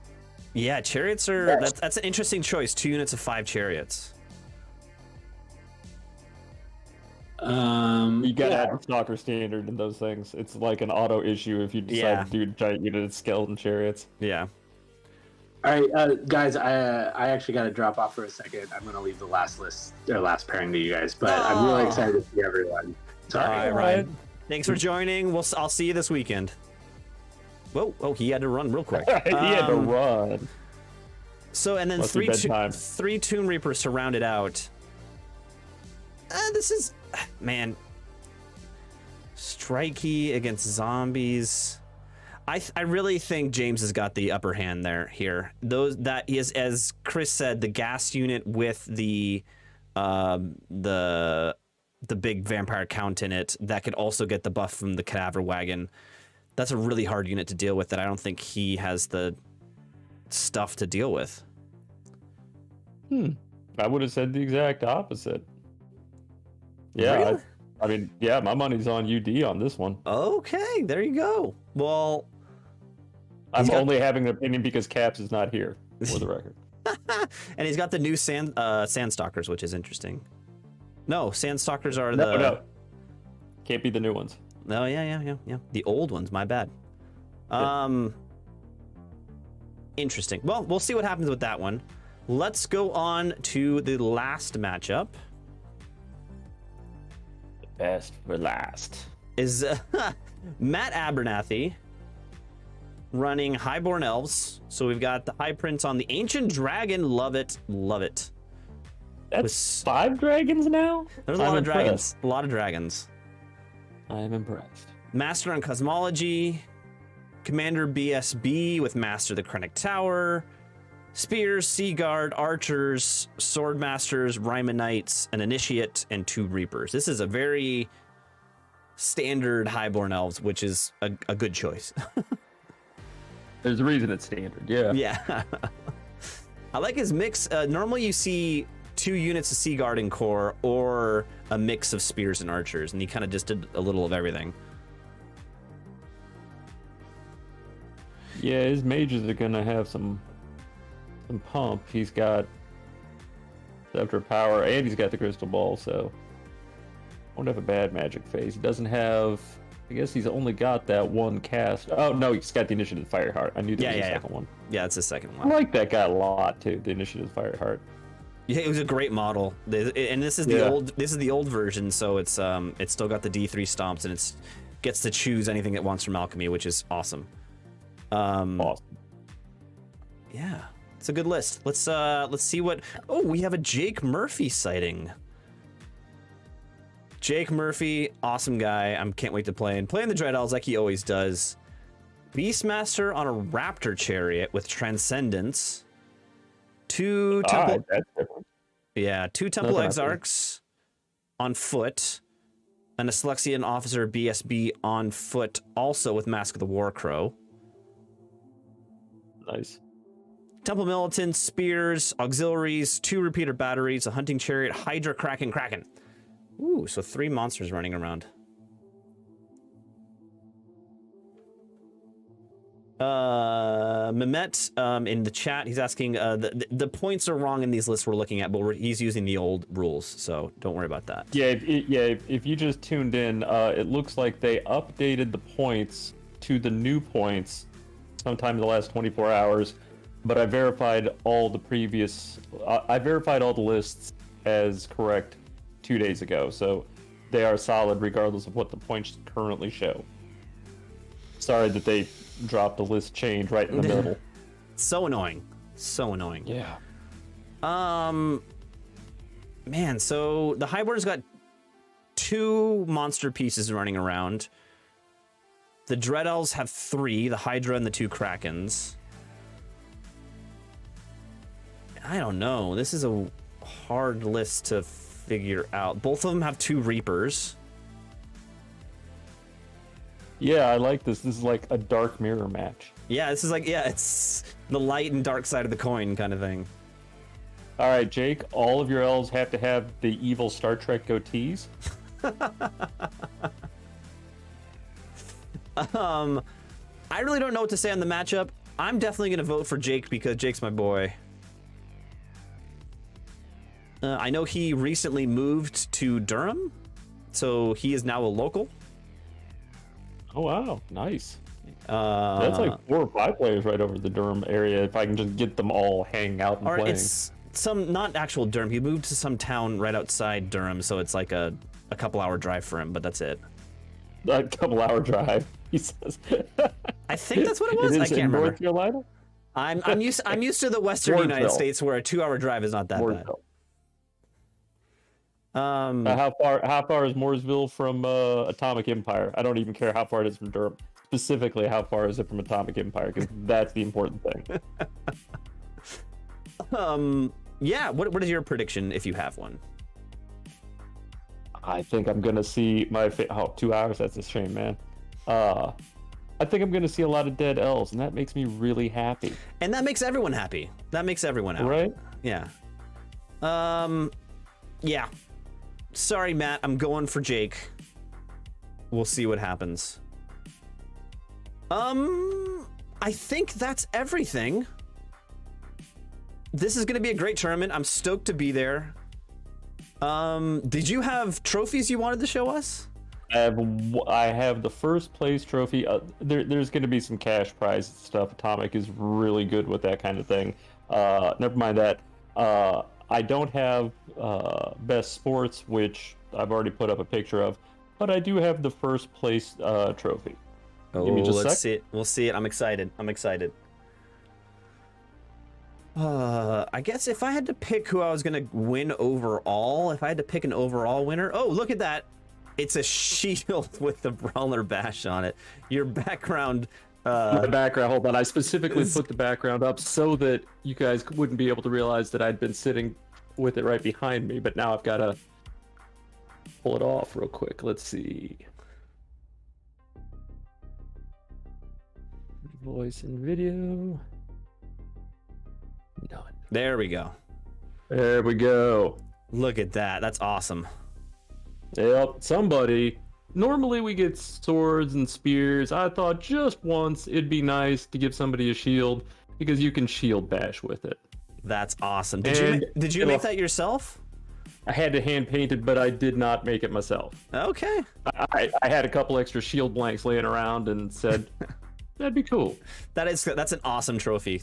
Yeah, Chariots are. That's an interesting choice. 2 units of 5 Chariots. You gotta add the Stalker standard in those things. It's like an auto issue if you decide to do giant unit of skeleton chariots. Yeah. All right, guys. I actually got to drop off for a second. I'm going to leave the last pairing to you guys, but I'm really excited to see everyone. Sorry. All right, Ryan. Thanks for joining. I'll see you this weekend. Whoa! Oh, he had to run real quick. He had to run. So and then 3 Tomb Reapers to round it out. This is, man. Strikey against zombies. I really think James has got the upper hand here. That is, as Chris said, the gas unit with the big vampire count in it that could also get the buff from the Cadaver Wagon. That's a really hard unit to deal with that I don't think he has the stuff to deal with. I would have said the exact opposite. Yeah, really? I mean, yeah, my money's on UD on this one. Okay, there you go. Well, I'm only having an opinion because Caps is not here, for the record. And he's got the new Sandstalkers, which is interesting. No, Sandstalkers are No. Can't be the new ones. Oh, yeah. The old ones, my bad. Interesting. Well, we'll see what happens with that one. Let's go on to the last matchup. Best for last. Is Matt Abernathy running Highborn Elves. So we've got the High Prince on the Ancient Dragon. Love it. That's 5 dragons now? There's a lot of dragons. A lot of dragons. I am impressed. Master on Cosmology. Commander BSB with Master the Krennic Tower. Spears, Sea Guard, Archers, Sword Masters, Ryman Knights, an Initiate, and 2 Reapers. This is a very standard Highborn Elves, which is a good choice. There's a reason it's standard, yeah. Yeah. I like his mix. Normally you see 2 units of Sea Guarding Corps or a mix of spears and archers, and he kind of just did a little of everything. Yeah, his mages are gonna have some pump. He's got Scepter of Power, and he's got the Crystal Ball, so won't have a bad magic phase. He doesn't have. I guess he's only got that one cast. Oh no, he's got the Initiative Fireheart. I knew there was a second one. Yeah, it's the second I one. like that guy a lot too. The Initiative Fireheart. Yeah, it was a great model, and this is the old. This is the old version, so it's still got the D3 stomps, and it's gets to choose anything it wants from alchemy, which is awesome. Awesome. Yeah, it's a good list. Let's see what. Oh, we have a Jake Murphy sighting. Jake Murphy, awesome guy. I can't wait to play and playing the Dread Elves like he always does. Beastmaster on a Raptor Chariot with Transcendence. 2 Temple. That's different. Yeah, 2 Temple Exarchs on foot. An Aslexian Officer BSB on foot, also with Mask of the Warcrow. Nice. Temple Militant, Spears, Auxiliaries, 2 Repeater Batteries, a Hunting Chariot, Hydra, Kraken. Ooh, so 3 monsters running around. Mehmet in the chat, he's asking, the points are wrong in these lists we're looking at, but he's using the old rules, so don't worry about that. Yeah, if you just tuned in, it looks like they updated the points to the new points sometime in the last 24 hours, but I verified all the previous, I verified all the lists as correct 2 days ago, so they are solid regardless of what the points currently show. Sorry that they dropped the list change right in the middle. So annoying. So annoying. Yeah. Man, so the Highborn's got 2 monster pieces running around. The Dread Elves have 3, the Hydra and the 2 Krakens. I don't know. This is a hard list to figure out. Both of them have 2 Reapers. Yeah, I like this. This is like a dark mirror match. Yeah, this is like, yeah, it's the light and dark side of the coin kind of thing. All right, Jake, all of your elves have to have the evil Star Trek goatees. I really don't know what to say on the matchup. I'm definitely going to vote for Jake because Jake's my boy. I know he recently moved to Durham, so he is now a local. Oh, wow. Nice. That's like 4 or 5 players right over the Durham area if I can just get them all hanging out and playing. It's some, not actual Durham. He moved to some town right outside Durham, so it's like a couple hour drive for him, but that's it. A couple hour drive, he says. I think that's what it was. I can't remember. North Carolina? I'm used to the Western United States where a 2 hour drive is not that bad. How far is Mooresville from Atomic Empire? I don't even care how far it is from Durham. Specifically, how far is it from Atomic Empire? Because that's the important thing. Yeah. What is your prediction if you have one? I think I'm gonna see my 2 hours. That's a shame, man. I think I'm gonna see a lot of dead elves, and that makes me really happy. And that makes everyone happy. That makes everyone happy. Right? Yeah. Yeah. Sorry, Matt. I'm going for Jake. We'll see what happens. I think that's everything. This is going to be a great tournament. I'm stoked to be there. Did you have trophies you wanted to show us? I have the first place trophy. There's going to be some cash prize stuff. Atomic is really good with that kind of thing. Never mind that. I don't have best sports, which I've already put up a picture of, but I do have the first place trophy. Oh, let's see it. We'll see it. I'm excited. I guess if I had to pick who I was gonna win overall, if I had to pick an overall winner, oh, look at that. It's a shield with the Brawler bash on it. Your background. My background, hold on. I specifically put the background up so that you guys wouldn't be able to realize that I'd been sitting with it right behind me, but now I've got to pull it off real quick. Let's see. Voice and video. None. There we go. There we go. Look at that. That's awesome. Yep, somebody. Normally we get swords and spears. I thought just once it'd be nice to give somebody a shield because you can shield bash with it. That's awesome. Did you make that yourself? I had to hand paint it, but I did not make it myself. Okay. I had a couple extra shield blanks laying around and said, that'd be cool. That's an awesome trophy.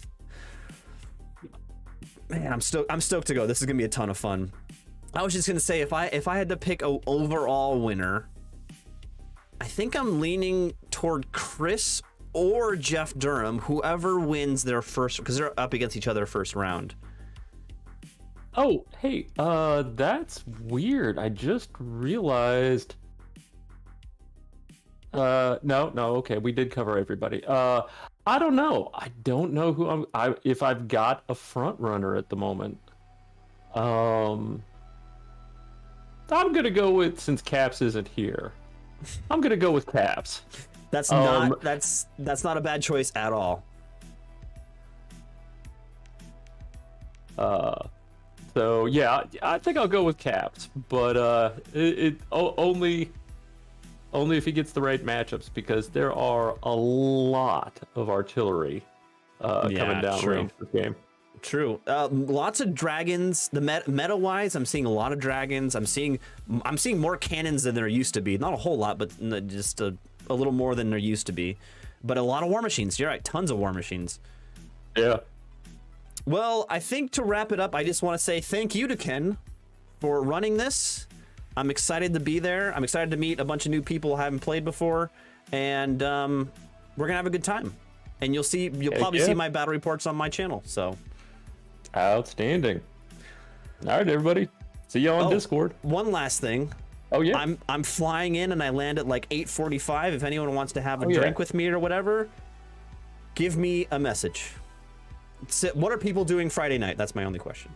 Man, I'm stoked to go. This is gonna be a ton of fun. I was just gonna say, if I had to pick a overall winner, I think I'm leaning toward Chris or Jeff Durham, whoever wins their first, because they're up against each other first round. Oh, hey, that's weird. I just realized. No, okay, we did cover everybody. I don't know. I don't know who if I've got a front runner at the moment. I'm gonna go with, since Caps isn't here, I'm gonna go with Caps. That's not a bad choice at all. So yeah, I think I'll go with Caps, but only if he gets the right matchups, because there are a lot of artillery coming down range this game. True. Lots of dragons. The meta wise, I'm seeing a lot of dragons. I'm seeing more cannons than there used to be. Not a whole lot, but just a little more than there used to be. But a lot of war machines. You're right. Tons of war machines. Yeah. Well, I think to wrap it up, I just want to say thank you to Ken for running this. I'm excited to be there. I'm excited to meet a bunch of new people I haven't played before, and we're gonna have a good time. And you'll probably see my battle reports on my channel. So outstanding. All right, everybody. See you on Discord. One last thing. Oh yeah. I'm flying in and I land at like 8:45. If anyone wants to have a drink with me or whatever, give me a message. What are people doing Friday night? That's my only question.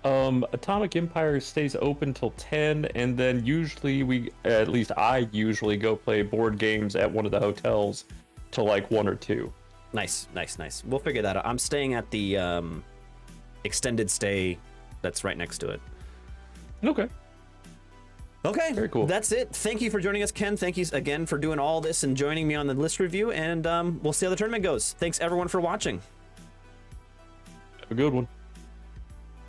Atomic Empire stays open till 10, and then usually I usually go play board games at one of the hotels till like 1 or 2. Nice. We'll figure that out. I'm staying at the extended stay that's right next to it. Okay, very cool. That's it. Thank you for joining us, Ken. Thank you again for doing all this and joining me on the list review, and we'll see how the tournament goes. Thanks everyone for watching. Have a good one.